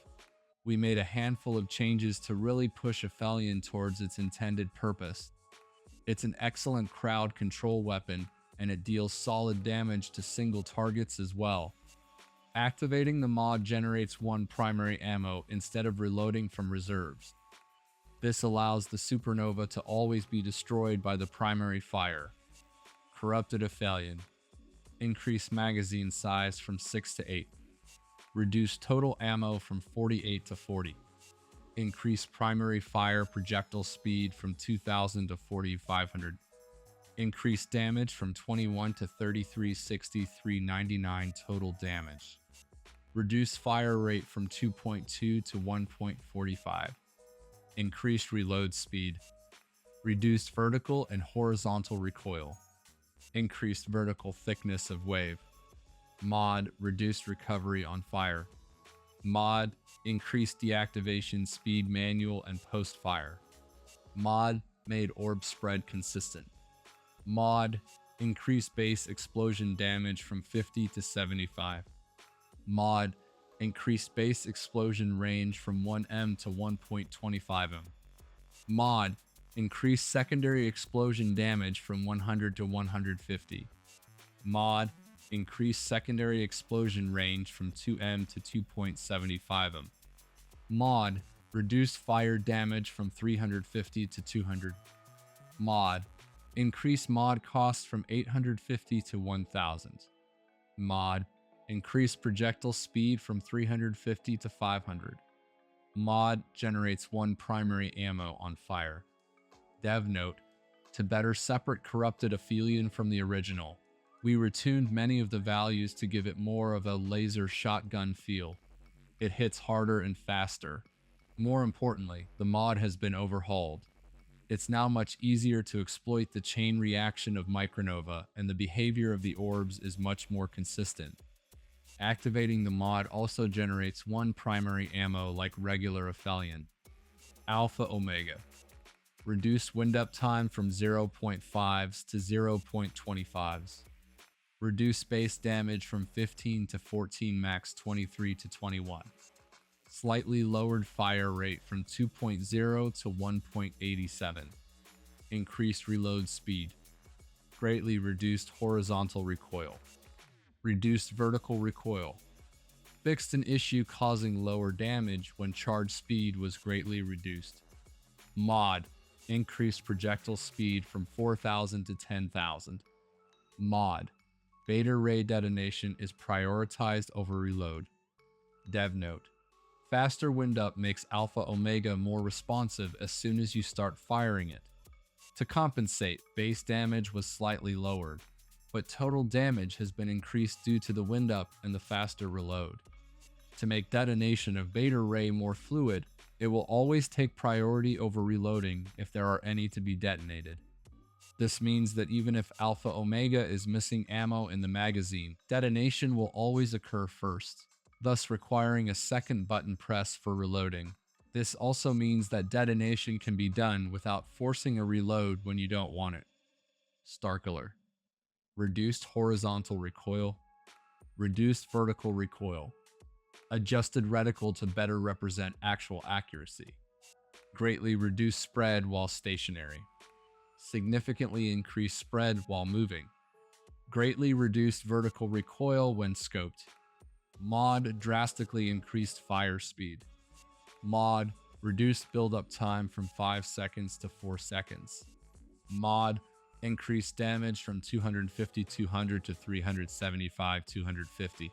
We made a handful of changes to really push Aphelion towards its intended purpose. It's an excellent crowd control weapon, and it deals solid damage to single targets as well. Activating the mod generates 1 primary ammo instead of reloading from reserves. This allows the supernova to always be destroyed by the primary fire. Corrupted Aphelion. Increase magazine size from 6 to 8. Reduce total ammo from 48 to 40. Increase primary fire projectile speed from 2000 to 4500. Increase damage from 21 to 3360, 399 total damage. Reduce fire rate from 2.2 to 1.45. Increased reload speed. Reduced vertical and horizontal recoil. Increased vertical thickness of wave. Mod. Reduced recovery on fire. Mod. Increased deactivation speed manual and post-fire. Mod. Made orb spread consistent. Mod. Increased base explosion damage from 50 to 75. Mod. Increased base explosion range from 1M to 1.25M. Mod. Increased secondary explosion damage from 100 to 150. Mod. Increased secondary explosion range from 2M to 2.75M. Mod. Reduced fire damage from 350 to 200. Mod. Increased mod cost from 850 to 1000. Mod. Increased projectile speed from 350 to 500. Mod generates 1 primary ammo on fire. Dev note, to better separate Corrupted Aphelion from the original, we retuned many of the values to give it more of a laser shotgun feel. It hits harder and faster. More importantly, the mod has been overhauled. It's now much easier to exploit the chain reaction of Micronova, and the behavior of the orbs is much more consistent. Activating the mod also generates 1 primary ammo like regular Aphelion. Alpha Omega. Reduce wind-up time from 0.5s to 0.25s. Reduce base damage from 15 to 14, max 23 to 21. Slightly lowered fire rate from 2.0 to 1.87. Increased reload speed. Greatly reduced horizontal recoil. Reduced vertical recoil. Fixed an issue causing lower damage when charge speed was greatly reduced. Mod increased projectile speed from 4,000 to 10,000. Mod beta ray detonation is prioritized over reload. Dev note: faster wind up makes Alpha Omega more responsive as soon as you start firing it. To compensate, base damage was slightly lowered, but total damage has been increased due to the wind up and the faster reload. To make detonation of beta ray more fluid, it will always take priority over reloading if there are any to be detonated. This means that even if Alpha Omega is missing ammo in the magazine, detonation will always occur first, thus requiring a second button press for reloading. This also means that detonation can be done without forcing a reload when you don't want it. Starkiller: reduced horizontal recoil, reduced vertical recoil, adjusted reticle to better represent actual accuracy, greatly reduced spread while stationary, significantly increased spread while moving, greatly reduced vertical recoil when scoped. Mod drastically increased fire speed. Mod reduced build-up time from 5 seconds to 4 seconds. Mod increased damage from 250-200 to 375-250.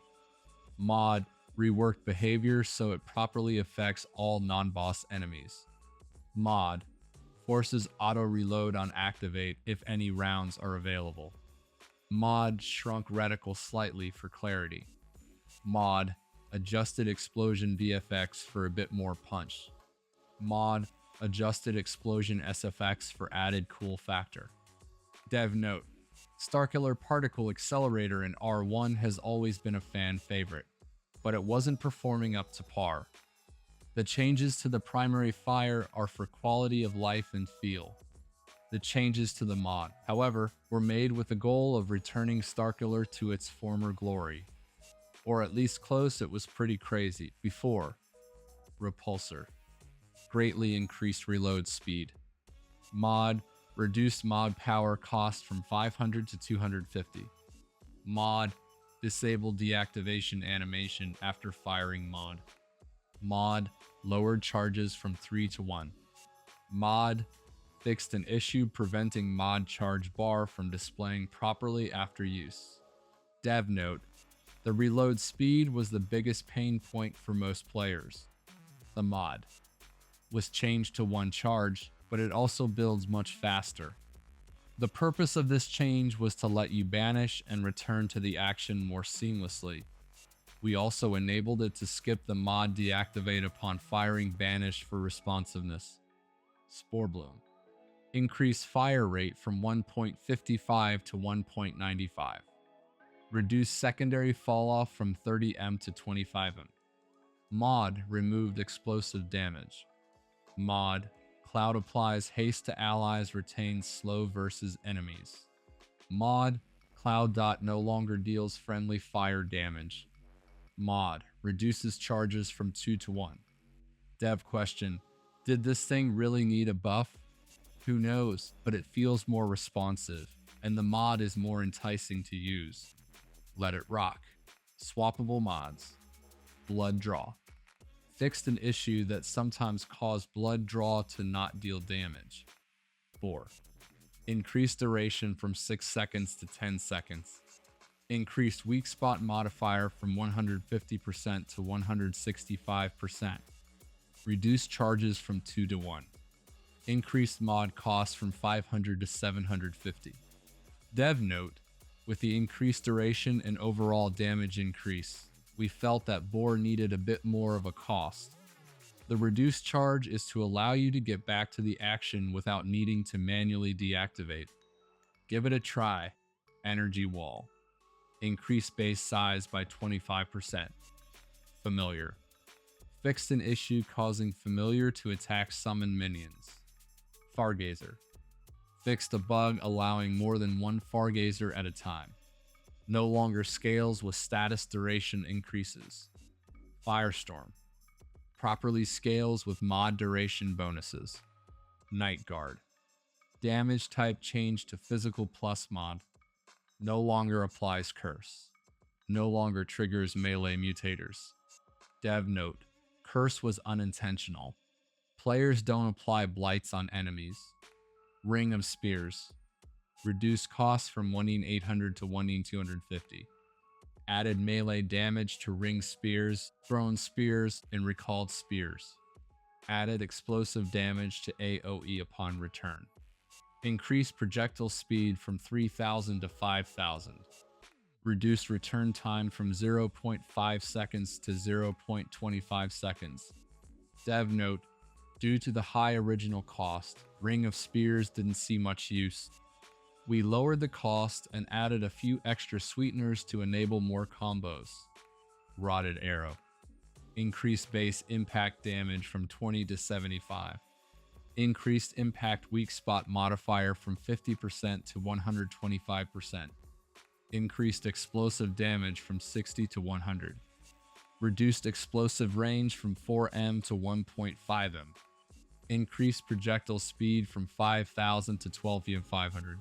Mod reworked behavior so it properly affects all non-boss enemies. Mod forces auto-reload on activate if any rounds are available. Mod shrunk reticle slightly for clarity. Mod adjusted explosion VFX for a bit more punch. Mod adjusted explosion SFX for added cool factor. Dev note: Starkiller Particle Accelerator in R1 has always been a fan favorite, but it wasn't performing up to par. The changes to the primary fire are for quality of life and feel. The changes to the mod, however, were made with the goal of returning Starkiller to its former glory. Or at least close. It was pretty crazy before. Repulsor greatly increased reload speed. Mod reduced mod power cost from 500 to 250. Mod disabled deactivation animation after firing mod. Mod lowered charges from 3 to 1. Mod fixed an issue preventing mod charge bar from displaying properly after use. Dev note: the reload speed was the biggest pain point for most players. The mod was changed to 1 charge, but it also builds much faster. The purpose of this change was to let you banish and return to the action more seamlessly. We also enabled it to skip the mod deactivate upon firing banish for responsiveness. Spore Bloom increased fire rate from 1.55 to 1.95. Reduced secondary falloff from 30M to 25M. Mod removed explosive damage. Mod Cloud applies haste to allies, retains slow versus enemies. Mod Cloud Dot no longer deals friendly fire damage. Mod reduces charges from 2 to 1. Dev question: did this thing really need a buff? Who knows, but it feels more responsive, and the mod is more enticing to use. Let it rock. Swappable mods. Blood draw fixed an issue that sometimes caused blood draw to not deal damage. 4. Increased duration from 6 seconds to 10 seconds. Increased weak spot modifier from 150% to 165%. Reduced charges from 2 to 1. Increased mod cost from 500 to 750. Dev note: with the increased duration and overall damage increase, we felt that Boar needed a bit more of a cost. The reduced charge is to allow you to get back to the action without needing to manually deactivate. Give it a try. Energy Wall. Increase base size by 25%. Familiar fixed an issue causing familiar to attack summon minions. Fargazer fixed a bug allowing more than 1 Fargazer at a time. No longer scales with status duration increases. Firestorm properly scales with mod duration bonuses. Night Guard damage type changed to physical plus mod. No longer applies curse. No longer triggers melee mutators. Dev note: Curse was unintentional. Players don't apply blights on enemies. Ring of Spears: reduce costs from 1-800 to 1-250. Added melee damage to ring spears, thrown spears, and recalled spears. Added explosive damage to AoE upon return. Increased projectile speed from 3,000 to 5,000. Reduced return time from 0.5 seconds to 0.25 seconds. Dev note: due to the high original cost, Ring of Spears didn't see much use. We lowered the cost and added a few extra sweeteners to enable more combos. Rotted Arrow: increased base impact damage from 20 to 75. Increased impact weak spot modifier from 50% to 125%. Increased explosive damage from 60 to 100. Reduced explosive range from 4M to 1.5M. Increased projectile speed from 5,000 to 12,500.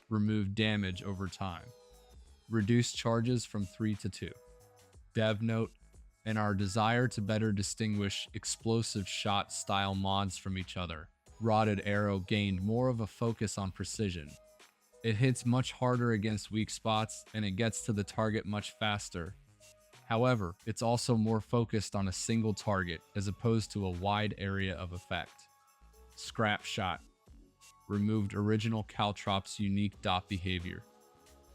Removed damage over time. Reduced charges from 3 to 2. Dev note: in our desire to better distinguish explosive shot style mods from each other, Rotted Arrow gained more of a focus on precision. It hits much harder against weak spots and it gets to the target much faster. However, it's also more focused on a single target as opposed to a wide area of effect. Scrap Shot: removed original Caltrop's unique dot behavior.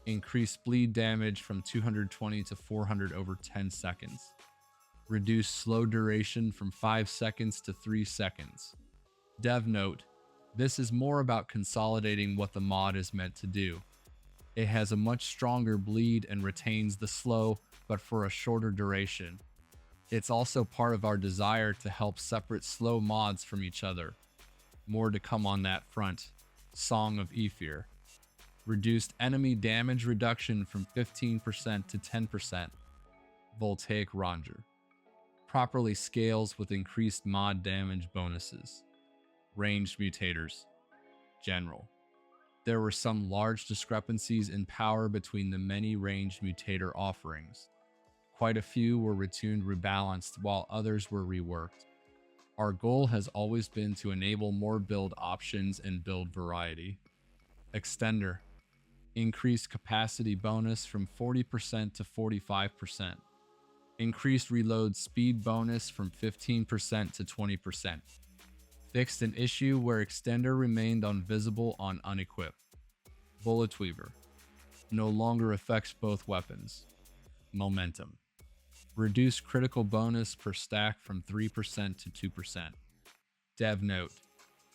Increased bleed damage from 220 to 400 over 10 seconds. Reduced slow duration from 5 seconds to 3 seconds. Dev note: this is more about consolidating what the mod is meant to do. It has a much stronger bleed and retains the slow, but for a shorter duration. It's also part of our desire to help separate slow mods from each other. More to come on that front. Song of Ephir: reduced enemy damage reduction from 15% to 10%. Voltaic Ranger: properly scales with increased mod damage bonuses. Ranged Mutators: general. There were some large discrepancies in power between the many ranged mutator offerings. Quite a few were retuned rebalanced while others were reworked. Our goal has always been to enable more build options and build variety. Extender: increased capacity bonus from 40% to 45%. Increased reload speed bonus from 15% to 20%. Fixed an issue where Extender remained invisible on unequipped. Bullet Weaver: no longer affects both weapons. Momentum: reduced critical bonus per stack from 3% to 2%. Dev note: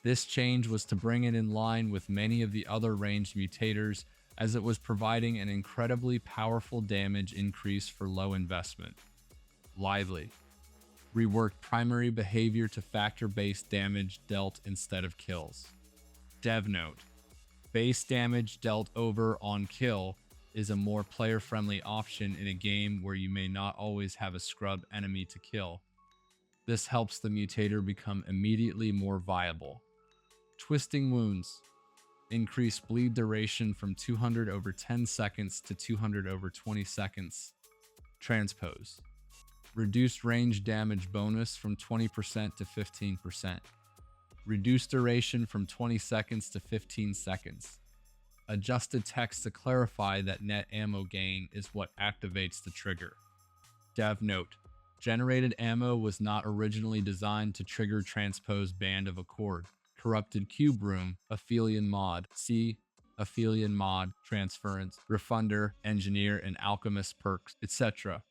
this change was to bring it in line with many of the other ranged mutators, as it was providing an incredibly powerful damage increase for low investment. Lively: reworked primary behavior to factor-based damage dealt instead of kills. Dev note: base damage dealt over on kill is a more player-friendly option in a game where you may not always have a scrub enemy to kill. This helps the mutator become immediately more viable. Twisting Wounds: increased bleed duration from 200 over 10 seconds to 200 over 20 seconds. Transpose: reduced range damage bonus from 20% to 15%. Reduced duration from 20 seconds to 15 seconds. Adjusted text to clarify that net ammo gain is what activates the trigger. Dev note: generated ammo was not originally designed to trigger Transpose Band of Accord, Corrupted Cube Room, Aphelion Mod, C, Aphelion Mod, Transference, Refunder, Engineer, and Alchemist perks, etc.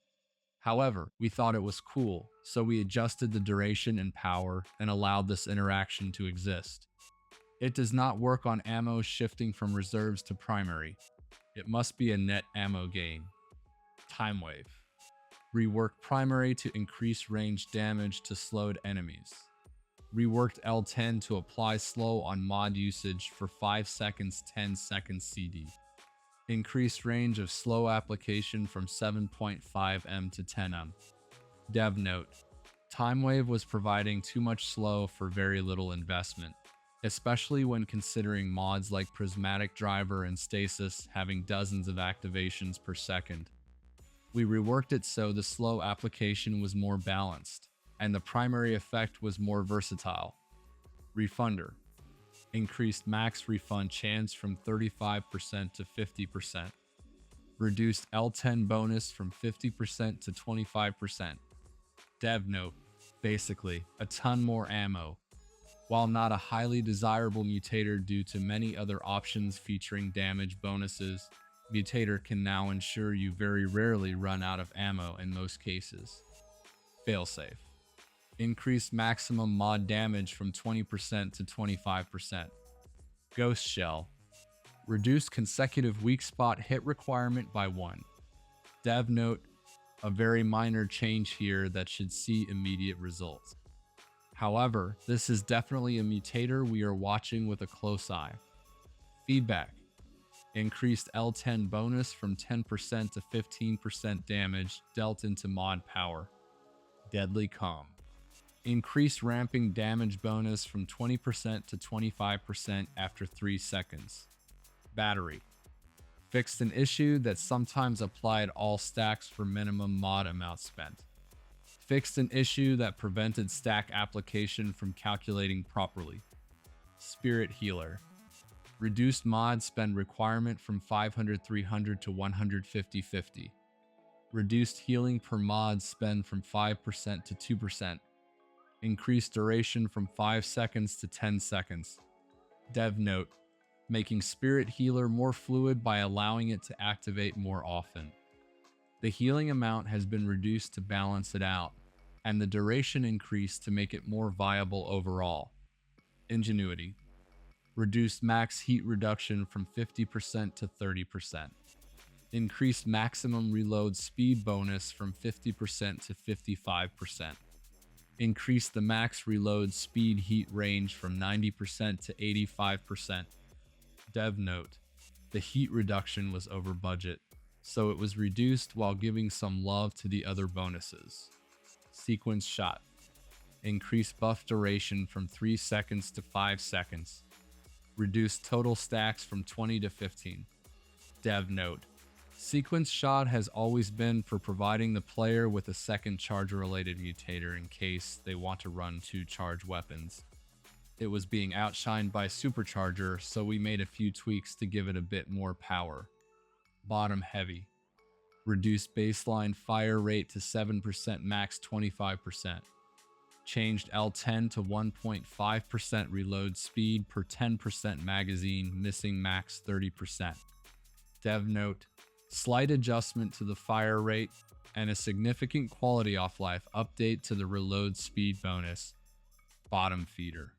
However, we thought it was cool, so we adjusted the duration and power and allowed this interaction to exist. It does not work on ammo shifting from reserves to primary. It must be a net ammo gain. Time Wave: reworked primary to increase range damage to slowed enemies. Reworked L10 to apply slow on mod usage for 5 seconds 10 seconds CD. Increased range of slow application from 7.5M to 10M. Dev note: Time Wave was providing too much slow for very little investment, especially when considering mods like Prismatic Driver and Stasis having dozens of activations per second. We reworked it so the slow application was more balanced, and the primary effect was more versatile. Refunder. Increased max refund chance from 35% to 50%. Reduced L10 bonus from 50% to 25%. Dev note. Basically, a ton more ammo. While not a highly desirable mutator due to many other options featuring damage bonuses, Mutator can now ensure you very rarely run out of ammo in most cases. Failsafe. Increased maximum mod damage from 20% to 25%. Ghost Shell. Reduced consecutive weak spot hit requirement by 1. Dev note, a very minor change here that should see immediate results. However, this is definitely a mutator we are watching with a close eye. Feedback. Increased L10 bonus from 10% to 15% damage dealt into mod power. Deadly Calm. Increased ramping damage bonus from 20% to 25% after 3 seconds. Battery. Fixed an issue that sometimes applied all stacks for minimum mod amount spent. Fixed an issue that prevented stack application from calculating properly. Spirit Healer. Reduced mod spend requirement from 500-300 to 150-50. Reduced healing per mod spend from 5% to 2%. Increased duration from 5 seconds to 10 seconds. Dev note, making Spirit Healer more fluid by allowing it to activate more often. The healing amount has been reduced to balance it out, and the duration increased to make it more viable overall. Ingenuity. Reduced max heat reduction from 50% to 30%. Increased maximum reload speed bonus from 50% to 55%. Increased the max reload speed heat range from 90% to 85%. Dev note, the heat reduction was over budget, so it was reduced while giving some love to the other bonuses. Sequence Shot. Increased buff duration from 3 seconds to 5 seconds. Reduced total stacks from 20 to 15. Dev note, Sequence Shot has always been for providing the player with a second charge-related mutator in case they want to run 2 charge weapons. It was being outshined by Supercharger, so we made a few tweaks to give it a bit more power. Bottom Heavy. Reduced baseline fire rate to 7% max 25%. Changed L10 to 1.5% reload speed per 10% magazine, missing max 30%. Dev note, slight adjustment to the fire rate and a significant quality of life update to the reload speed bonus. Bottom Feeder.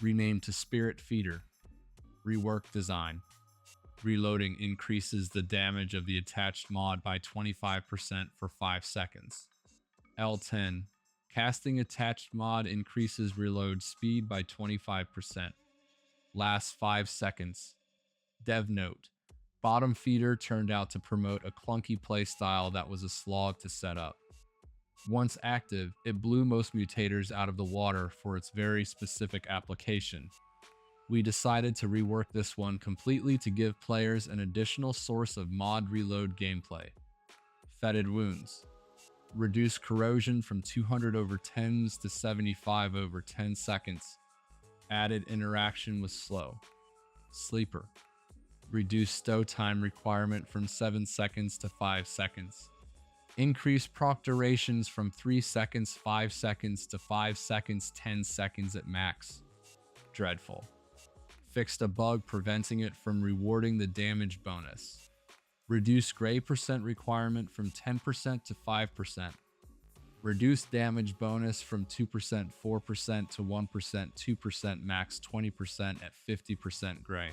Renamed to Spirit Feeder. Reworked design. Reloading increases the damage of the attached mod by 25% for 5 seconds. L10. Casting attached mod increases reload speed by 25%. Lasts 5 seconds. Dev note, Bottom Feeder turned out to promote a clunky playstyle that was a slog to set up. Once active, it blew most mutators out of the water for its very specific application. We decided to rework this one completely to give players an additional source of mod reload gameplay. Fetid Wounds. Reduce corrosion from 200 over 10s to 75 over 10 seconds. Added interaction with slow. Sleeper. Reduce stow time requirement from 7 seconds to 5 seconds. Increase proc durations from 3 seconds 5 seconds to 5 seconds 10 seconds at max. Dreadful. Fixed a bug preventing it from rewarding the damage bonus. Reduce gray percent requirement from 10% to 5%. Reduce damage bonus from 2% 4% to 1% 2% max 20% at 50% gray.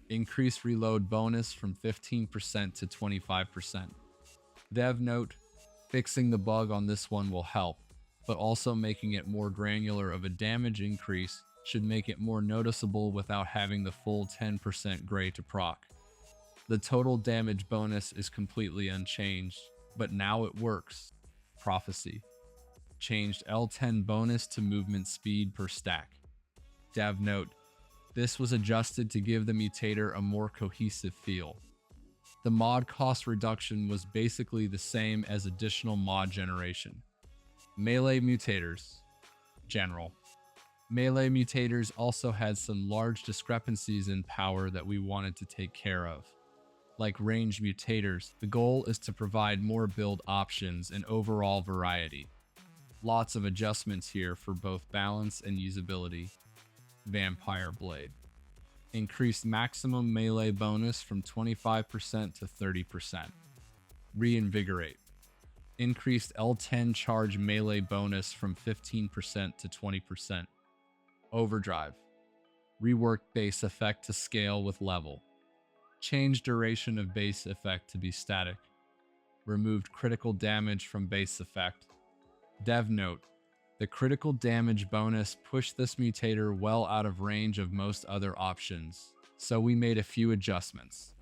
Increase reload bonus from 15% to 25%. Dev note, fixing the bug on this one will help, but also making it more granular of a damage increase should make it more noticeable without having the full 10% gray to proc. The total damage bonus is completely unchanged, but now it works. Prophecy. Changed L10 bonus to movement speed per stack. Dev note, this was adjusted to give the mutator a more cohesive feel. The mod cost reduction was basically the same as additional mod generation. Melee Mutators. General. Melee Mutators also had some large discrepancies in power that we wanted to take care of. Like ranged Mutators, the goal is to provide more build options and overall variety. Lots of adjustments here for both balance and usability. Vampire Blade. Increased maximum melee bonus from 25% to 30%. Reinvigorate. Increased L10 charge melee bonus from 15% to 20%. Overdrive. Reworked base effect to scale with level. Changed duration of base effect to be static. Removed critical damage from base effect. Dev note. The critical damage bonus pushed this mutator well out of range of most other options, so we made a few adjustments.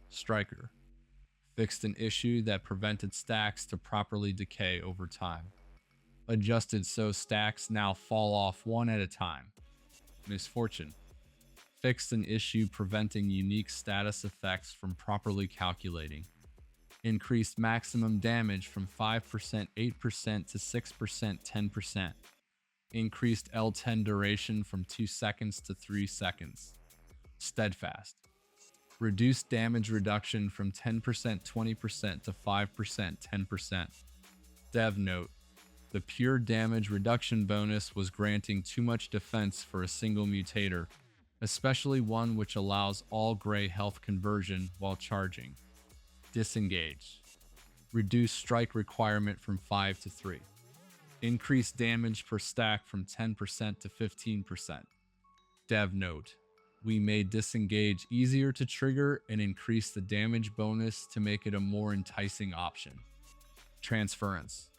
Striker. Fixed an issue that prevented stacks to properly decay over time. Adjusted so stacks now fall off one at a time. Misfortune. Fixed an issue preventing unique status effects from properly calculating. Increased maximum damage from 5% 8% to 6% 10%. Increased L10 duration from 2 seconds to 3 seconds. Steadfast. Reduced damage reduction from 10% 20% to 5% 10%. Dev note. The pure damage reduction bonus was granting too much defense for a single mutator, especially one which allows all gray health conversion while charging. Disengage. Reduce strike requirement from 5 to 3. Increase damage per stack from 10% to 15%. Dev note. We made disengage easier to trigger and increase the damage bonus to make it a more enticing option. Transference.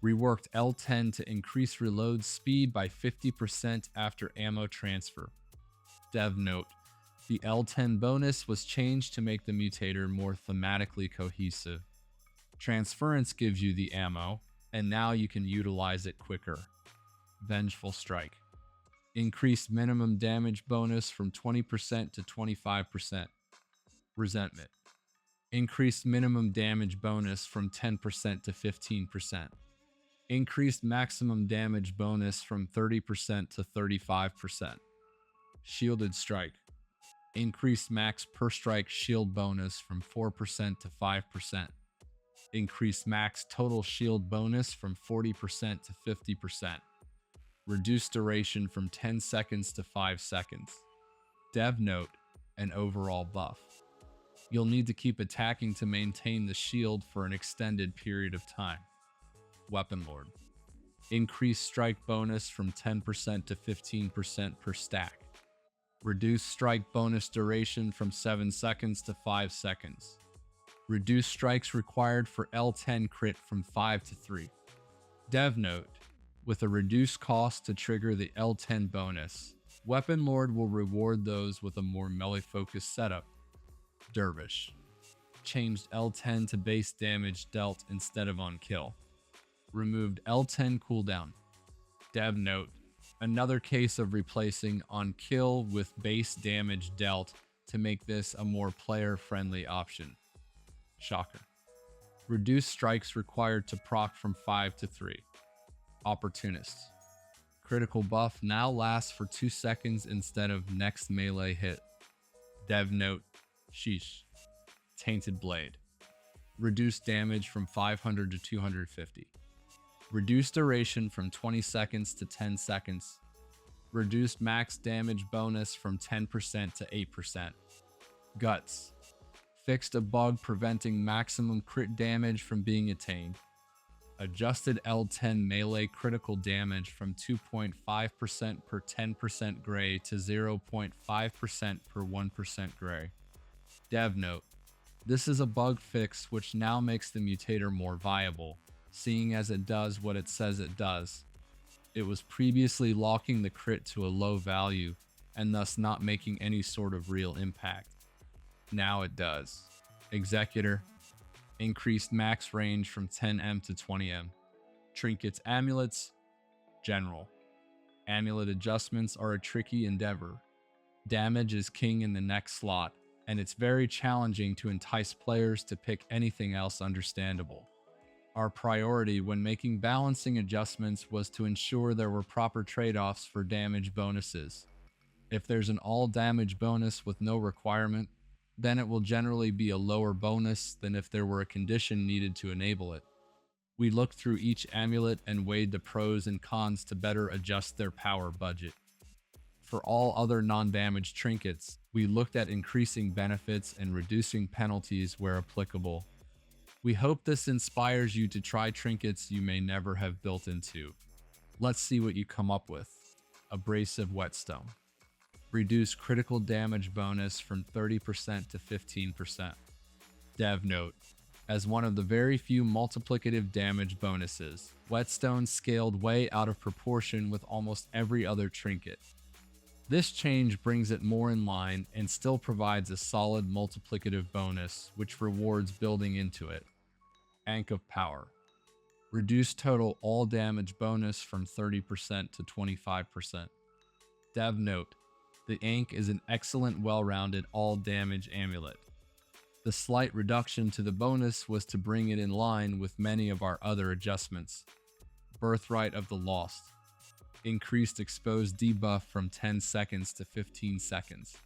Reworked L10 to increase reload speed by 50% after ammo transfer. Dev note. The L10 bonus was changed to make the mutator more thematically cohesive. Transference gives you the ammo, and now you can utilize it quicker. Vengeful Strike. Increased minimum damage bonus from 20% to 25%. Resentment. Increased minimum damage bonus from 10% to 15%. Increased maximum damage bonus from 30% to 35%. Shielded Strike. Increased max per strike shield bonus from 4% to 5%. Increased max total shield bonus from 40% to 50%. Reduced duration from 10 seconds to 5 seconds. Dev note, an overall buff. You'll need to keep attacking to maintain the shield for an extended period of time. Weapon Lord. Increased strike bonus from 10% to 15% per stack. Reduce strike bonus duration from 7 seconds to 5 seconds. Reduce strikes required for L10 crit from 5 to 3. Dev note. With a reduced cost to trigger the L10 bonus, Weapon Lord will reward those with a more melee-focused setup. Dervish. Changed L10 to base damage dealt instead on kill. Removed L10 cooldown. Dev note. Another case of replacing on kill with base damage dealt to make this a more player-friendly option. Shocker. Reduce strikes required to proc from 5 to 3. Opportunists. Critical buff now lasts for 2 seconds instead of next melee hit. Dev note. Sheesh. Tainted Blade. Reduced damage from 500 to 250. Reduced duration from 20 seconds to 10 seconds. Reduced max damage bonus from 10% to 8%. Guts. Fixed a bug preventing maximum crit damage from being attained. Adjusted L10 melee critical damage from 2.5% per 10% gray to 0.5% per 1% gray. Dev note. This is a bug fix which now makes the mutator more viable, seeing as it does what it says it does. It was previously locking the crit to a low value and thus not making any sort of real impact. Now it does. Executor. Increased max range from 10M to 20M. Trinkets Amulets. General. Amulet adjustments are a tricky endeavor. Damage is king in the next slot, and it's very challenging to entice players to pick anything else understandable. Our priority when making balancing adjustments was to ensure there were proper trade-offs for damage bonuses. If there's an all damage bonus with no requirement, then it will generally be a lower bonus than if there were a condition needed to enable it. We looked through each amulet and weighed the pros and cons to better adjust their power budget. For all other non-damage trinkets, we looked at increasing benefits and reducing penalties where applicable. We hope this inspires you to try trinkets you may never have built into. Let's see what you come up with. Abrasive Whetstone. Reduce critical damage bonus from 30% to 15%. Dev note: as one of the very few multiplicative damage bonuses, Whetstone scaled way out of proportion with almost every other trinket. This change brings it more in line and still provides a solid multiplicative bonus, which rewards building into it. Ankh of Power. Reduce total all damage bonus from 30% to 25%. Dev note: the Ankh is an excellent well-rounded all damage amulet. The slight reduction to the bonus was to bring it in line with many of our other adjustments. Birthright of the Lost. Increased exposed debuff from 10 seconds to 15 seconds.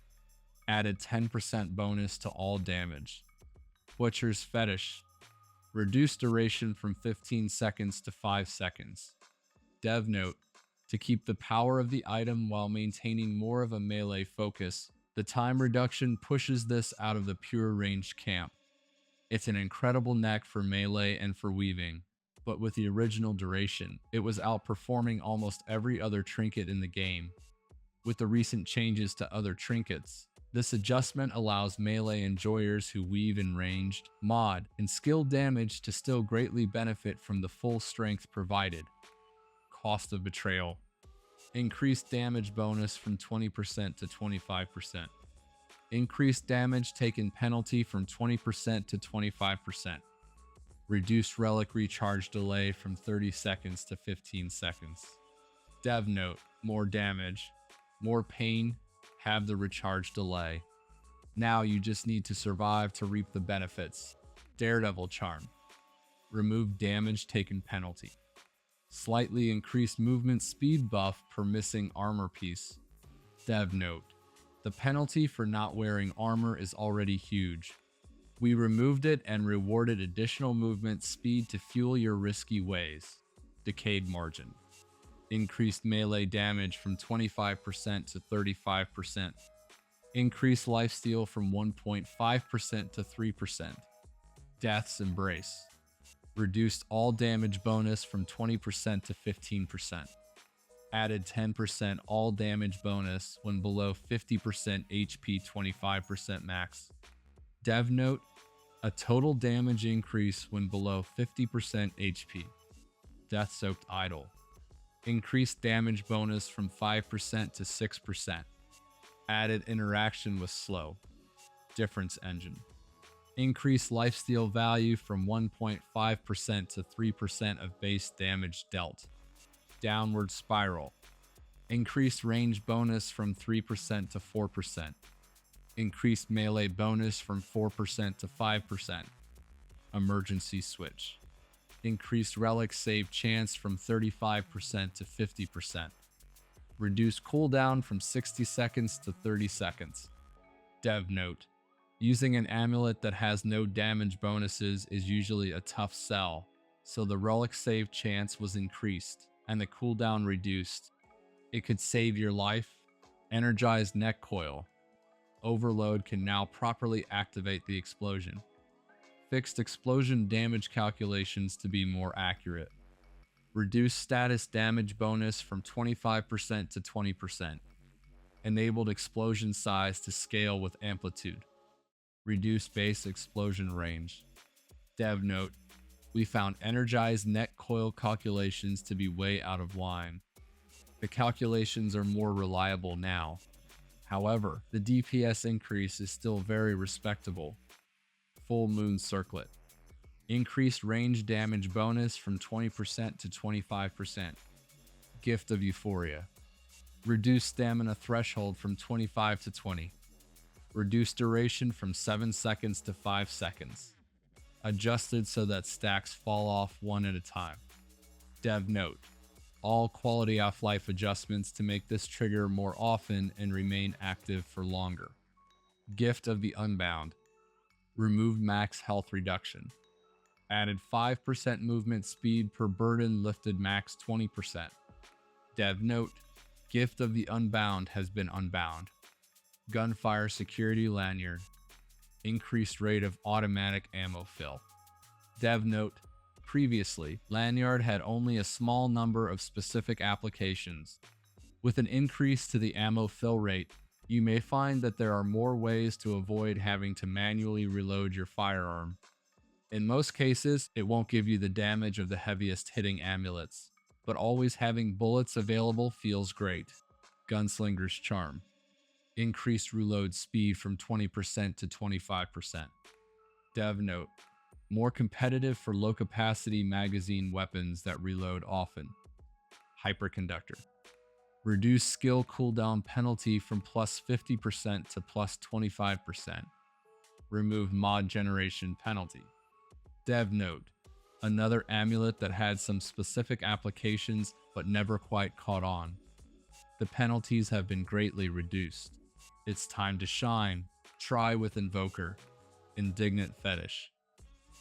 Added 10% bonus to all damage. Butcher's Fetish. Reduced duration from 15 seconds to 5 seconds. Dev note: to keep the power of the item while maintaining more of a melee focus, the time reduction pushes this out of the pure ranged camp. It's an incredible neck for melee and for weaving, but with the original duration, it was outperforming almost every other trinket in the game. With the recent changes to other trinkets, this adjustment allows melee enjoyers who weave in ranged, mod, and skill damage to still greatly benefit from the full strength provided. Cost of Betrayal. Increased damage bonus from 20% to 25%. Increased damage taken penalty from 20% to 25%. Reduced relic recharge delay from 30 seconds to 15 seconds. Dev note: more damage, more pain, have the recharge delay. Now you just need to survive to reap the benefits. Daredevil Charm. Remove damage taken penalty. Slightly increased movement speed buff per missing armor piece. Dev note: the penalty for not wearing armor is already huge. We removed it and rewarded additional movement speed to fuel your risky ways. Decayed Margin. Increased melee damage from 25% to 35%. Increased lifesteal from 1.5% to 3%. Death's Embrace. Reduced all damage bonus from 20% to 15%. Added 10% all damage bonus when below 50% HP 25% max. Dev note: a total damage increase when below 50% HP. Death-Soaked Idol. Increased damage bonus from 5% to 6%. Added interaction with Slow. Difference Engine. Increased lifesteal value from 1.5% to 3% of base damage dealt. Downward Spiral. Increased range bonus from 3% to 4%. Increased melee bonus from 4% to 5%. Emergency Switch. Increased relic save chance from 35% to 50%. Reduced cooldown from 60 seconds to 30 seconds. Dev note: using an amulet that has no damage bonuses is usually a tough sell, so the relic save chance was increased and the cooldown reduced. It could save your life. Energized Neck Coil. Overload can now properly activate the explosion. Fixed explosion damage calculations to be more accurate. Reduced status damage bonus from 25% to 20%. Enabled explosion size to scale with amplitude. Reduced base explosion range. Dev note: we found energized neck coil calculations to be way out of line. The calculations are more reliable now. However, the DPS increase is still very respectable. Full Moon Circlet. Increased range damage bonus from 20% to 25%. Gift of Euphoria. Reduced stamina threshold from 25 to 20. Reduced duration from 7 seconds to 5 seconds. Adjusted so that stacks fall off one at a time. Dev note: all quality of life adjustments to make this trigger more often and remain active for longer. Gift of the Unbound: removed max health reduction. Added 5% movement speed per burden, lifted max 20%. Dev note: Gift of the Unbound has been unbound. Gunfire security lanyard. Increased rate of automatic ammo fill. Dev note: previously, lanyard had only a small number of specific applications. With an increase to the ammo fill rate, you may find that there are more ways to avoid having to manually reload your firearm. In most cases, it won't give you the damage of the heaviest hitting amulets, but always having bullets available feels great. Gunslinger's Charm. Increased reload speed from 20% to 25%. Dev note: more competitive for low-capacity magazine weapons that reload often. Hyperconductor. Reduce skill cooldown penalty from plus 50% to plus 25%. Remove mod generation penalty. Dev note: another amulet that had some specific applications but never quite caught on. The penalties have been greatly reduced. It's time to shine. Try with Invoker. Indignant Fetish.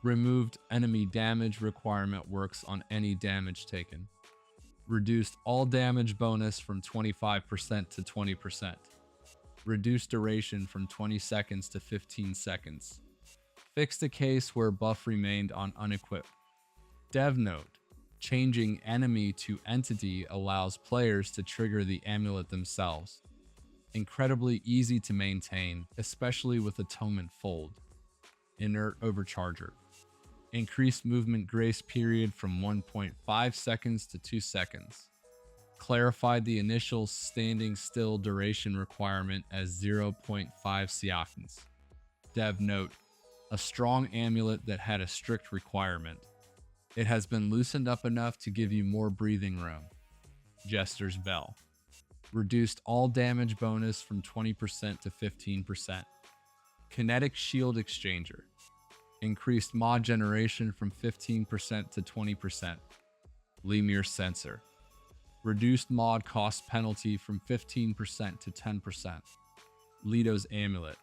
Removed enemy damage requirement, works on any damage taken. Reduced all damage bonus from 25% to 20%. Reduced duration from 20 seconds to 15 seconds. Fixed a case where buff remained on unequipped. Dev note: changing enemy to entity allows players to trigger the amulet themselves. Incredibly easy to maintain, especially with Atonement Fold. Inert Overcharger. Increased movement grace period from 1.5 seconds to 2 seconds. Clarified the initial standing still duration requirement as 0.5 seconds. Dev note: a strong amulet that had a strict requirement. It has been loosened up enough to give you more breathing room. Jester's Bell. Reduced all damage bonus from 20% to 15%. Kinetic Shield Exchanger. Increased mod generation from 15% to 20%. Lemur Sensor. Reduced mod cost penalty from 15% to 10%. Leto's Amulet.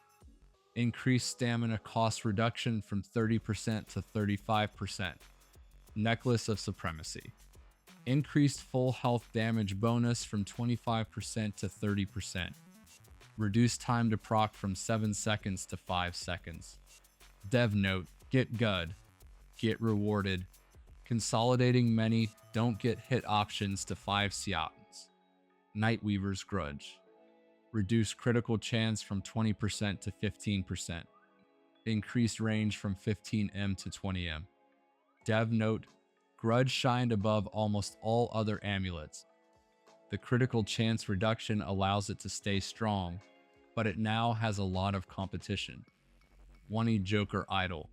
Increased stamina cost reduction from 30% to 35%. Necklace of Supremacy. Increased full health damage bonus from 25% to 30%. Reduced time to proc from 7 seconds to 5 seconds. Dev note: get Gud. Get rewarded. Consolidating many don't get hit options to 5 seconds. Nightweaver's Grudge. Reduced critical chance from 20% to 15%. Increased range from 15m to 20m. Dev note: Grudge shined above almost all other amulets. The critical chance reduction allows it to stay strong, but it now has a lot of competition. One Joker Idol.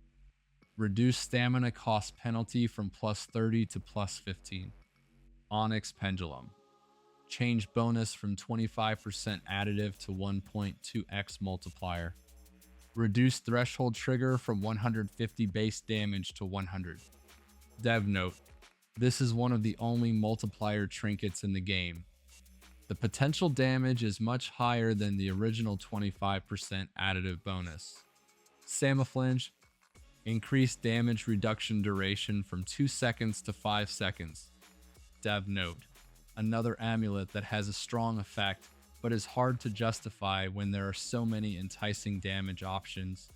Reduced stamina cost penalty from plus 30 to plus 15. Onyx Pendulum. Change bonus from 25% additive to 1.2x multiplier. Reduced threshold trigger from 150 base damage to 100. Dev note: this is one of the only multiplier trinkets in the game. The potential damage is much higher than the original 25% additive bonus. Samaflinge. Increased damage reduction duration from 2 seconds to 5 seconds. Dev note: another amulet that has a strong effect, but is hard to justify when there are so many enticing damage options.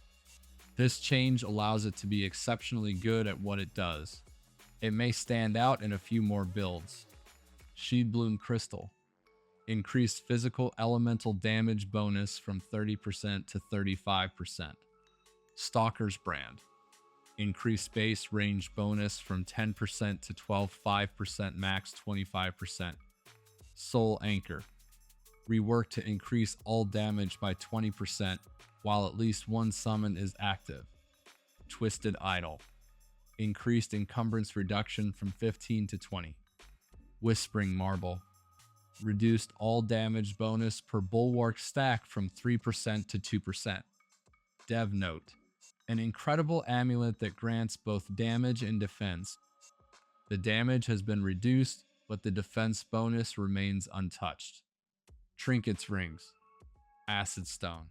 This change allows it to be exceptionally good at what it does. It may stand out in a few more builds. Sheedbloom Crystal. Increased physical elemental damage bonus from 30% to 35%. Stalker's Brand. Increased base range bonus from 10% to 12.5% max 25%. Soul Anchor. Rework to increase all damage by 20% while at least one summon is active. Twisted Idol. Increased encumbrance reduction from 15 to 20. Whispering Marble. reduced all damage bonus per bulwark stack from 3% to 2%. Dev note: an incredible amulet that grants both damage and defense. The damage has been reduced, but the defense bonus remains untouched. Trinkets Rings. Acid Stone.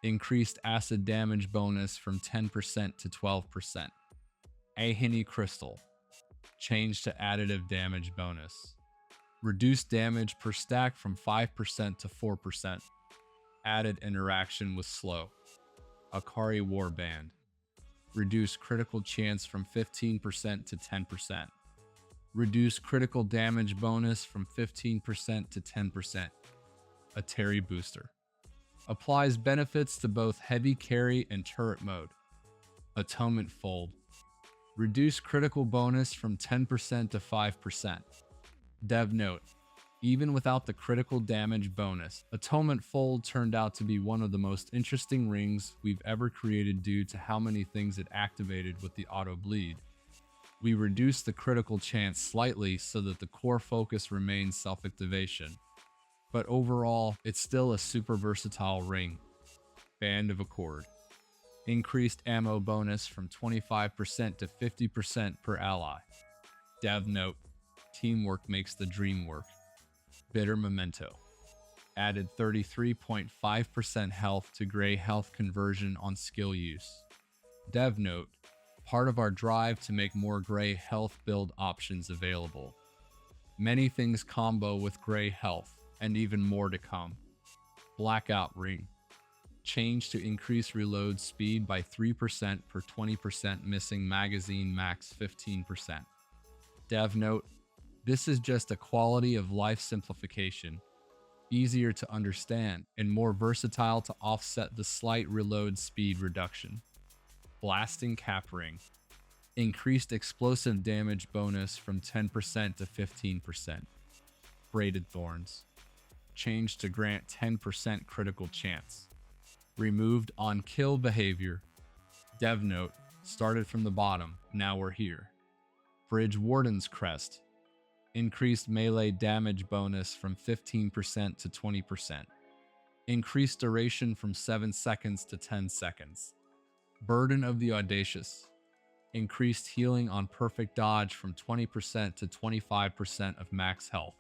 Increased acid damage bonus from 10% to 12%. Ahini Crystal. Change to additive damage bonus. Reduced damage per stack from 5% to 4%. Added interaction with slow. Akari Warband. Reduce critical chance from 15% to 10%. Reduce critical damage bonus from 15% to 10%. A Terry Booster. Applies benefits to both heavy carry and turret mode. Atonement Fold. Reduce critical bonus from 10% to 5%. Dev note: even without the critical damage bonus, Atonement Fold turned out to be one of the most interesting rings we've ever created due to how many things it activated with the auto bleed. We reduced the critical chance slightly so that the core focus remains self-activation, but overall, it's still a super versatile ring. Band of Accord. Increased ammo bonus from 25% to 50% per ally. Dev note: teamwork makes the dream work. Bitter Memento. Added 33.5% health to gray health conversion on skill use. Dev note: part of our drive to make more gray health build options available. Many things combo with gray health, and even more to come. Blackout Ring. Change to increase reload speed by 3% per 20% missing magazine max 15%. Dev note: this is just a quality of life simplification, easier to understand, and more versatile to offset the slight reload speed reduction. Blasting Cap Ring. Increased explosive damage bonus from 10% to 15%. Braided Thorns. Change to grant 10% critical chance. Removed on kill behavior. Dev note: started from the bottom, now we're here. Bridge Warden's Crest. Increased melee damage bonus from 15% to 20%. Increased duration from 7 seconds to 10 seconds. Burden of the Audacious. Increased healing on perfect dodge from 20% to 25% of max health.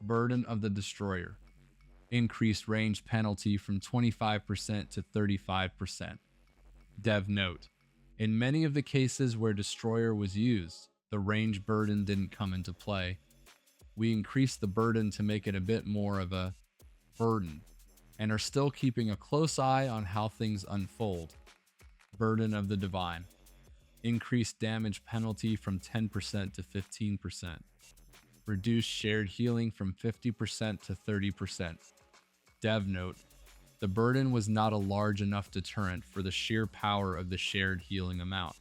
Burden of the Destroyer. Increased range penalty from 25% to 35%. Dev note: in many of the cases where Destroyer was used, the range burden didn't come into play. We increased the burden to make it a bit more of a burden, and are still keeping a close eye on how things unfold. Burden of the Divine. Increased damage penalty from 10% to 15%. Reduced shared healing from 50% to 30%. Dev note: the burden was not a large enough deterrent for the sheer power of the shared healing amount.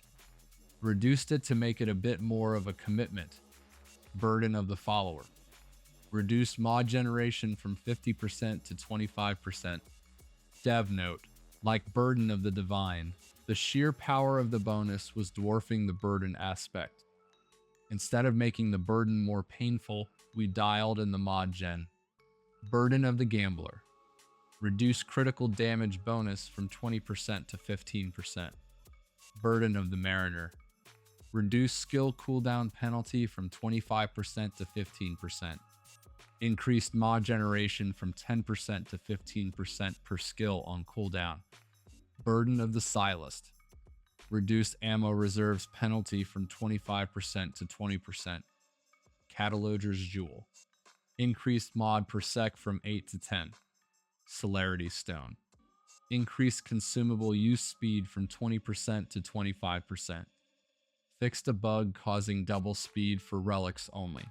Reduced it to make it a bit more of a commitment. Burden of the Follower. Reduced mod generation from 50% to 25%. Dev note: like Burden of the Divine, the sheer power of the bonus was dwarfing the burden aspect. Instead of making the burden more painful, we dialed in the mod gen. Burden of the Gambler. Reduce critical damage bonus from 20% to 15%. Burden of the Mariner. Reduce skill cooldown penalty from 25% to 15%. Increased mod generation from 10% to 15% per skill on cooldown. Burden of the Silenced. Reduced ammo reserves penalty from 25% to 20%. Cataloger's Jewel. Increased mod per sec from 8 to 10. Celerity Stone. Increased consumable use speed from 20% to 25%. Fixed a bug causing double speed for relics only.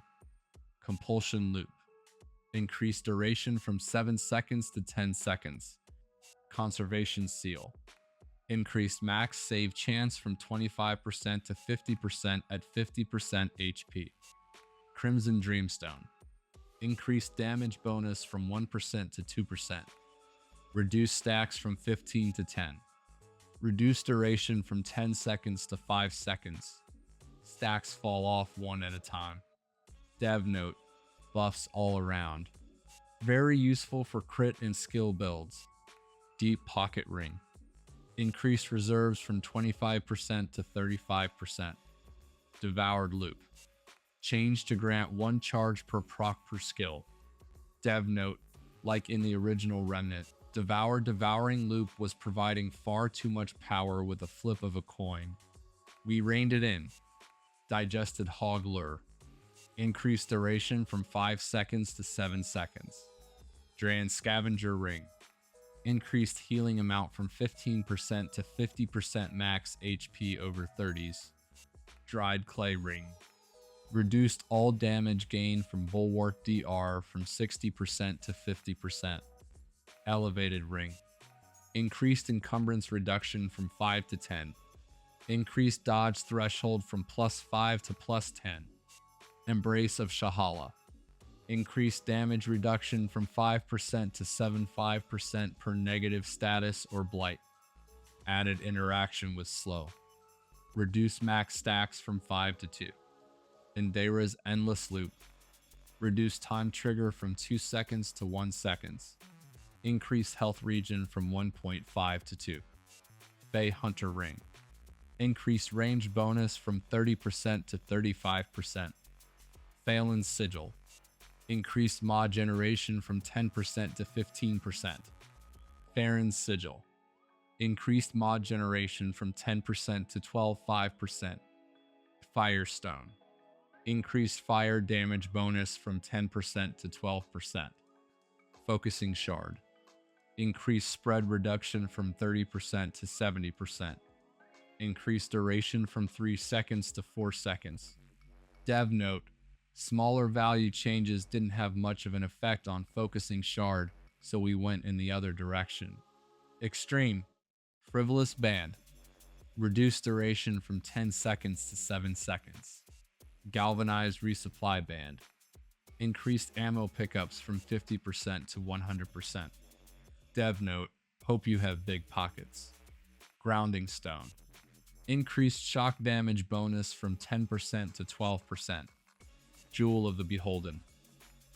Compulsion Loop. Increased duration from 7 seconds to 10 seconds. Conservation Seal. Increased max save chance from 25% to 50% at 50% HP. Crimson Dreamstone. Increased damage bonus from 1% to 2%. Reduced stacks from 15 to 10. Reduced duration from 10 seconds to 5 seconds. Stacks fall off one at a time. Dev note: buffs all around. Very useful for crit and skill builds. Deep Pocket Ring. Increased reserves from 25% to 35%. Devoured Loop. Change to grant 1 charge per proc per skill. Dev note, like in the original Remnant, Devouring Loop was providing far too much power with a flip of a coin. We reined it in. Digested Hog Lure. Increased duration from 5 seconds to 7 seconds. Dran Scavenger Ring. Increased healing amount from 15% to 50% max HP over 30s. Dried Clay Ring. Reduced all damage gain from Bulwark DR from 60% to 50%. Elevated Ring. Increased encumbrance reduction from 5 to 10. Increased dodge threshold from +5 to +10. Embrace of Shahala. Increased damage reduction from 5% to 75% per negative status or blight. Added interaction with slow. Reduce max stacks from 5 to 2. Indera's Endless Loop. Reduce time trigger from 2 seconds to 1 second. Increase health regen from 1.5 to 2. Bay Hunter Ring. Increase range bonus from 30% to 35%. Phelan's Sigil. Increased mod generation from 10% to 15%. Farron's Sigil. Increased mod generation from 10% to 12.5%. Firestone. Increased fire damage bonus from 10% to 12%. Focusing Shard. Increased spread reduction from 30% to 70%. Increased duration from 3 seconds to 4 seconds. Dev note, smaller value changes didn't have much of an effect on Focusing Shard, so we went in the other direction. Extreme. Frivolous Band. Reduced duration from 10 seconds to 7 seconds. Galvanized Resupply Band. Increased ammo pickups from 50% to 100%. Dev note, hope you have big pockets. Grounding Stone. Increased shock damage bonus from 10% to 12%. Jewel of the Beholden.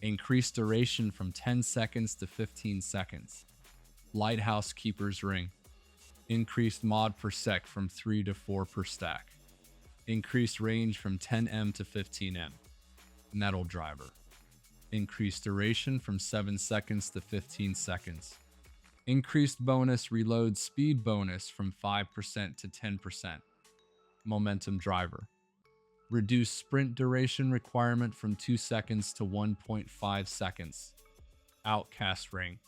Increased duration from 10 seconds to 15 seconds. Lighthouse Keeper's Ring. Increased mod per sec from 3 to 4 per stack. Increased range from 10M to 15M. Metal Driver. Increased duration from 7 seconds to 15 seconds. Increased bonus reload speed bonus from 5% to 10%. Momentum Driver. Reduced sprint duration requirement from 2 seconds to 1.5 seconds. Outcast Ring.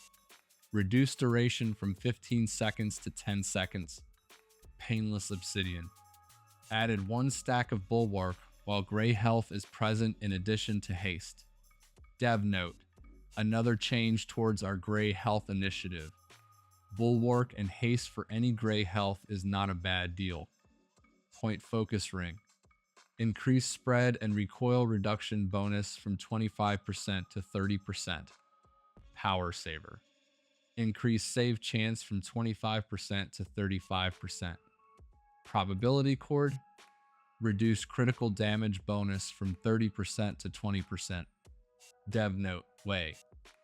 Reduced duration from 15 seconds to 10 seconds. Painless Obsidian. Added 1 stack of Bulwark while Gray Health is present in addition to Haste. Dev note, another change towards our Gray Health initiative. Bulwark and Haste for any Gray Health is not a bad deal. Point Focus Ring. Increased spread and recoil reduction bonus from 25% to 30%. Power Saver. Increased save chance from 25% to 35%. Probability Cord. Reduce critical damage bonus from 30% to 20%. Dev note, way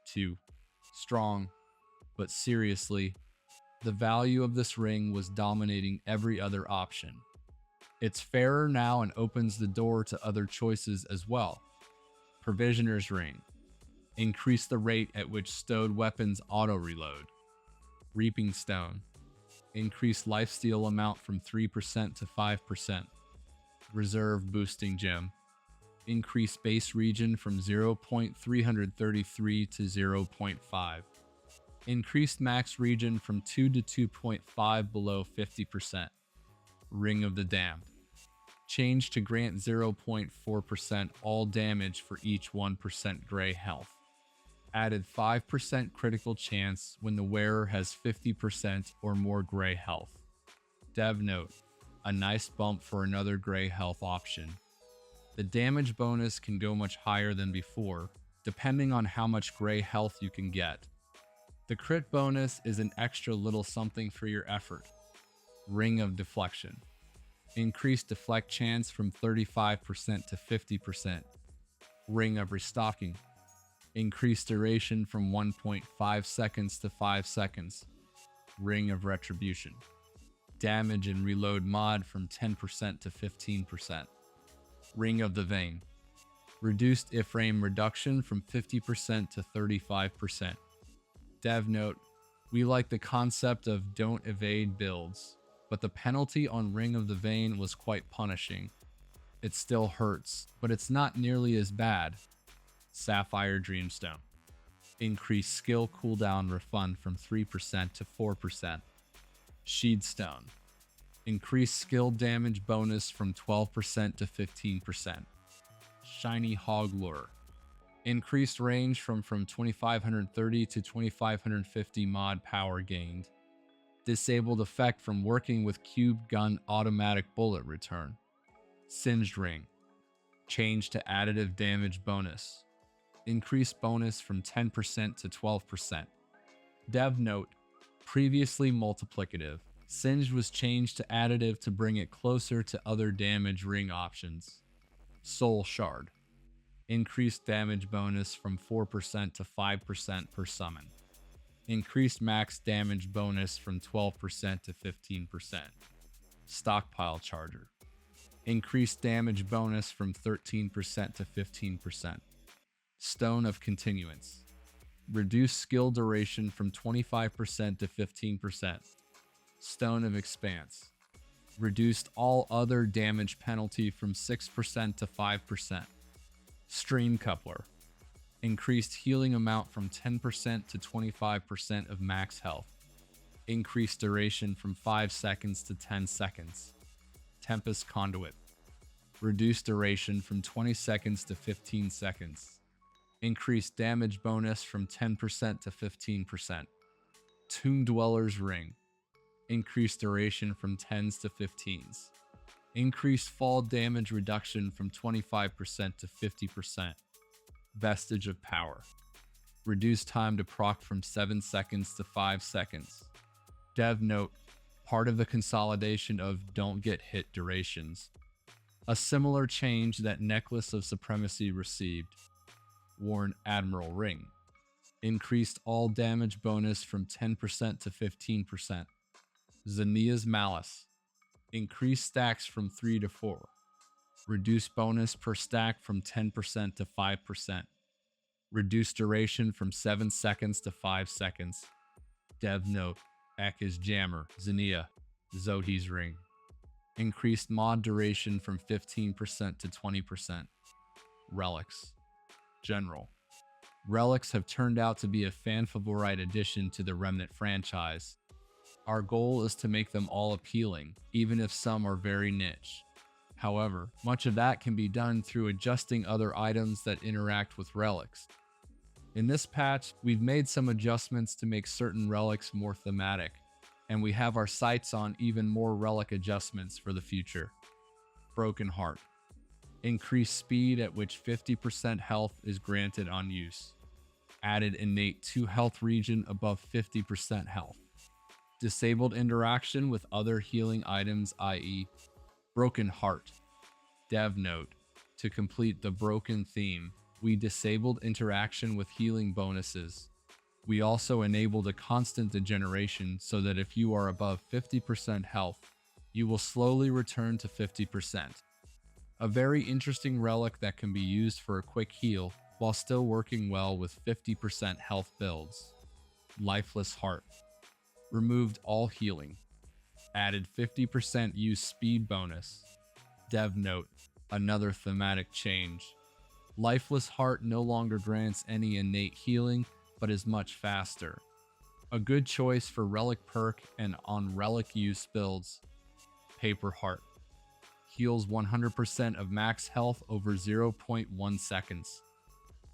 too strong, but seriously, the value of this ring was dominating every other option. It's fairer now and opens the door to other choices as well. Provisioner's Ring. Increase the rate at which stowed weapons auto-reload. Reaping Stone. Increase lifesteal amount from 3% to 5%. Reserve Boosting Gem. Increase base region from 0.333 to 0.5. Increased max region from 2 to 2.5 below 50%. Ring of the Damned. Change to grant 0.4% all damage for each 1% gray health. Added 5% critical chance when the wearer has 50% or more gray health. Dev note, a nice bump for another gray health option. The damage bonus can go much higher than before, depending on how much gray health you can get. The crit bonus is an extra little something for your effort. Ring of Deflection. Increased deflect chance from 35% to 50%. Ring of Restocking. Increased duration from 1.5 seconds to 5 seconds. Ring of Retribution. Damage and reload mod from 10% to 15%. Ring of the Vein. Reduced iframe reduction from 50% to 35%. Dev note, we like the concept of don't evade builds, but the penalty on Ring of the Vein was quite punishing. It still hurts, but it's not nearly as bad. Sapphire Dreamstone. Increased skill cooldown refund from 3% to 4%. Sheedstone. Increased skill damage bonus from 12% to 15%. Shiny Hog Lure. Increased range from 2530 to 2550 mod power gained. Disabled effect from working with cube gun automatic bullet return. Singed Ring. Change to additive damage bonus. Increased bonus from 10% to 12%. Dev note, previously multiplicative. Singed was changed to additive to bring it closer to other damage ring options. Soul Shard. Increased damage bonus from 4% to 5% per summon. Increased max damage bonus from 12% to 15%. Stockpile Charger. Increased damage bonus from 13% to 15%. Stone of Continuance. Reduced skill duration from 25% to 15%. Stone of Expanse. Reduced all other damage penalty from 6% to 5%. Stream Coupler. Increased healing amount from 10% to 25% of max health. Increased duration from 5 seconds to 10 seconds. Tempest Conduit. Reduced duration from 20 seconds to 15 seconds. Increased damage bonus from 10% to 15%. Tomb Dweller's Ring. Increased duration from 10s to 15s. Increased fall damage reduction from 25% to 50%. Vestige of Power. Reduced time to proc from 7 seconds to 5 seconds. Dev note, part of the consolidation of don't get hit durations. A similar change that Necklace of Supremacy received. Worn Admiral Ring. Increased all damage bonus from 10% to 15%. Xenia's Malice. Increased stacks from 3 to 4. Reduced bonus per stack from 10% to 5%. Reduced duration from 7 seconds to 5 seconds. Dev note, Aka's Jammer, Xenia, Zohi's Ring. Increased mod duration from 15% to 20%. Relics. General. Relics have turned out to be a fan-favorite addition to the Remnant franchise. Our goal is to make them all appealing, even if some are very niche. However, much of that can be done through adjusting other items that interact with relics. In this patch, we've made some adjustments to make certain relics more thematic, and we have our sights on even more relic adjustments for the future. Broken Heart. Increased speed at which 50% health is granted on use. Added innate 2 health regen above 50% health. Disabled interaction with other healing items, i.e. Broken Heart. Dev note, to complete the broken theme, we disabled interaction with healing bonuses. We also enabled a constant degeneration so that if you are above 50% health, you will slowly return to 50%. A very interesting relic that can be used for a quick heal while still working well with 50% health builds. Lifeless Heart. Removed all healing. Added 50% use speed bonus. Dev note, another thematic change. Lifeless Heart no longer grants any innate healing, but is much faster. A good choice for relic perk and on relic use builds. Paper Heart. Heals 100% of max health over 0.1 seconds.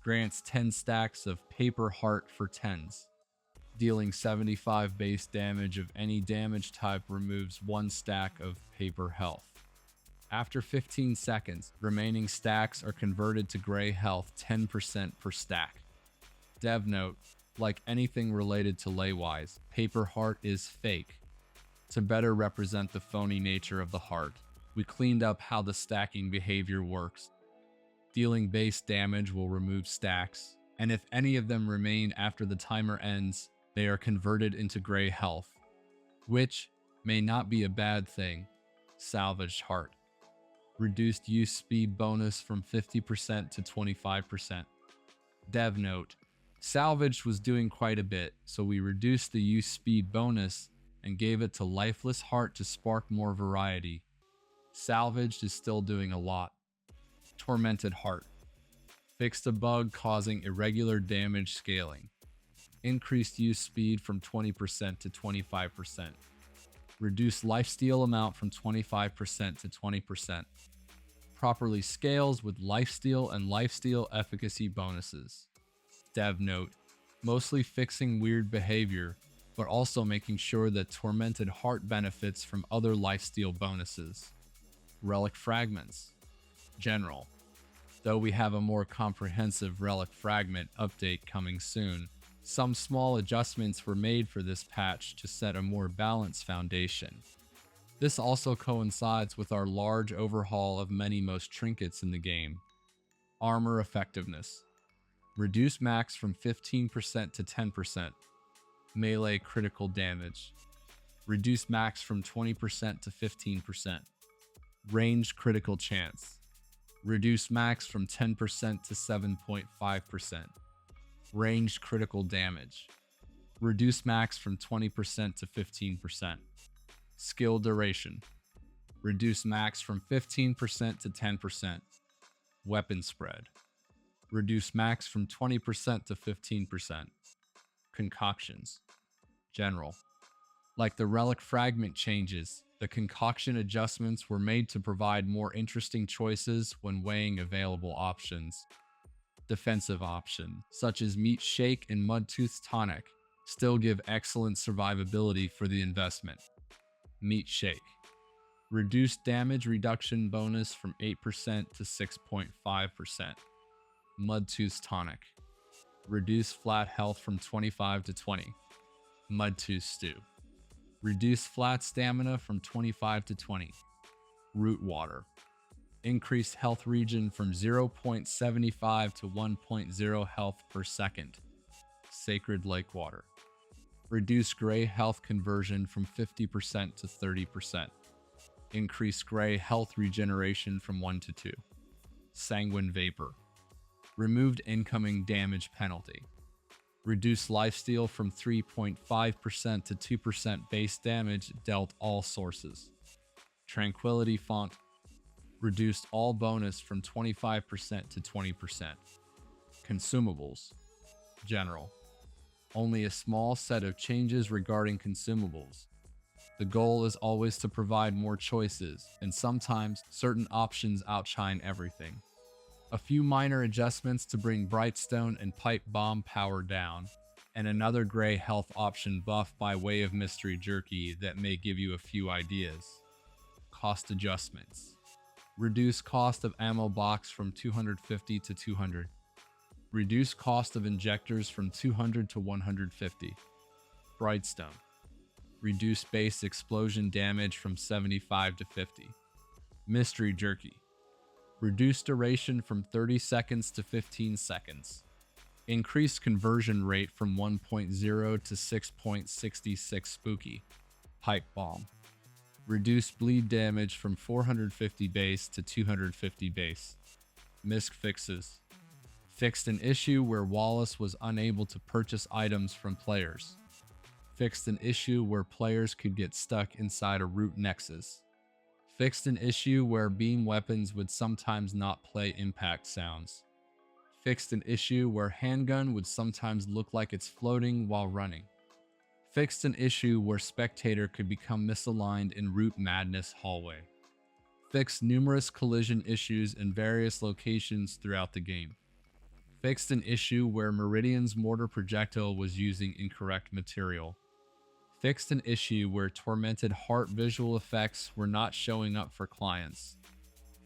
Grants 10 stacks of Paper Heart for 10s. Dealing 75 base damage of any damage type removes 1 stack of paper health. After 15 seconds, remaining stacks are converted to gray health 10% per stack. Dev note, like anything related to Laywise, Paper Heart is fake. To better represent the phony nature of the heart, we cleaned up how the stacking behavior works. Dealing base damage will remove stacks. and if any of them remain after the timer ends, they are converted into gray health, which may not be a bad thing. Salvaged heart. Reduced use speed bonus from 50% to 25%. Dev note. Salvaged was doing quite a bit, so we reduced the use speed bonus and gave it to Lifeless Heart to spark more variety. Salvaged is still doing a lot. Tormented Heart. Fixed a bug causing irregular damage scaling. Increased use speed from 20% to 25%. Reduced lifesteal amount from 25% to 20%. Properly scales with lifesteal and lifesteal efficacy bonuses. Dev note, mostly fixing weird behavior, but also making sure that Tormented Heart benefits from other lifesteal bonuses. Relic Fragments. General. Though we have a more comprehensive Relic Fragment update coming soon, some small adjustments were made for this patch to set a more balanced foundation. This also coincides with our large overhaul of many most trinkets in the game. Armor effectiveness. Reduce max from 15% to 10%. Melee critical damage. Reduce max from 20% to 15%. Range critical chance. Reduce max from 10% to 7.5%. Ranged critical damage. Reduce max from 20% to 15%. Skill duration. Reduce max from 15% to 10%. Weapon spread. Reduce max from 20% to 15%. Concoctions. General. Like the Relic Fragment changes, the concoction adjustments were made to provide more interesting choices when weighing available options. Defensive option, such as Meat Shake and Mudtooth's Tonic, still give excellent survivability for the investment. Meat Shake. Reduced damage reduction bonus from 8% to 6.5%. Mudtooth's Tonic. Reduce flat health from 25 to 20. Mudtooth Stew. Reduce flat stamina from 25 to 20. Root Water. Increased health regen from 0.75 to 1.0 health per second. Sacred Lake Water. Reduce gray health conversion from 50% to 30%. Increase gray health regeneration from 1 to 2. Sanguine Vapor. Removed incoming damage penalty. Reduce lifesteal from 3.5% to 2% base damage dealt all sources. Tranquility Font. Reduced all bonus from 25% to 20%. Consumables. General. Only a small set of changes regarding consumables. The goal is always to provide more choices, and sometimes certain options outshine everything. A few minor adjustments to bring Brightstone and Pipe Bomb power down, and another gray health option buff by way of Mystery Jerky that may give you a few ideas. Cost adjustments. Reduce cost of ammo box from 250 to 200. Reduce cost of injectors from 200 to 150. Brightstone. Reduce base explosion damage from 75 to 50. Mystery Jerky. Reduce duration from 30 seconds to 15 seconds. Increase conversion rate from 1.0 to 6.66 spooky. Pipe Bomb. Reduce bleed damage from 450 base to 250 base. Misc Fixes. Fixed an issue where Wallace was unable to purchase items from players. Fixed an issue where players could get stuck inside a root nexus. Fixed an issue where beam weapons would sometimes not play impact sounds. Fixed an issue where handgun would sometimes look like it's floating while running. Fixed an issue where spectator could become misaligned in Root Madness hallway. Fixed numerous collision issues in various locations throughout the game. Fixed an issue where Meridian's mortar projectile was using incorrect material. Fixed an issue where Tormented Heart visual effects were not showing up for clients.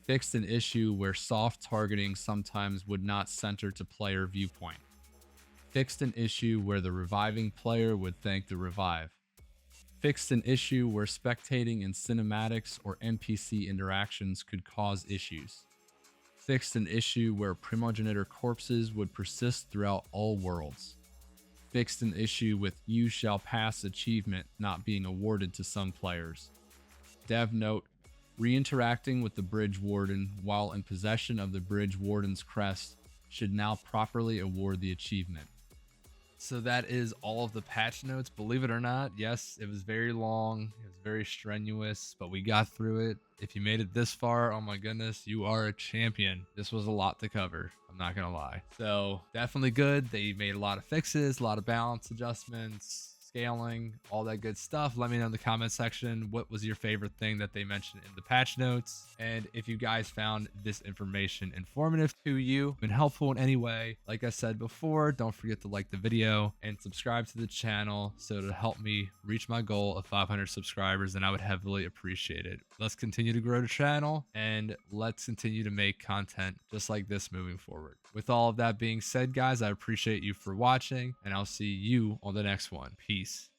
Fixed an issue where soft targeting sometimes would not center to player viewpoint. Fixed an issue where the reviving player would thank the revive. Fixed an issue where spectating in cinematics or NPC interactions could cause issues. Fixed an issue where primogenitor corpses would persist throughout all worlds. Fixed an issue with you shall pass achievement not being awarded to some players. Dev note, re-interacting with the Bridge Warden while in possession of the Bridge Warden's crest should now properly award the achievement. So that is all of the patch notes. Believe it or not, yes, it was very long. It was very strenuous, but we got through it. If you made it this far, oh my goodness, you are a champion. This was a lot to cover. I'm not going to lie. So definitely good. They made a lot of fixes, a lot of balance adjustments, scaling, all that good stuff. Let me know in the comment section what was your favorite thing that they mentioned in the patch notes. And if you guys found this information informative to you and helpful in any way, like I said before, don't forget to like the video and subscribe to the channel so to help me reach my goal of 500 subscribers, and I would heavily appreciate it. Let's continue to grow the channel and let's continue to make content just like this moving forward. With all of that being said, guys, I appreciate you for watching, and I'll see you on the next one. Peace.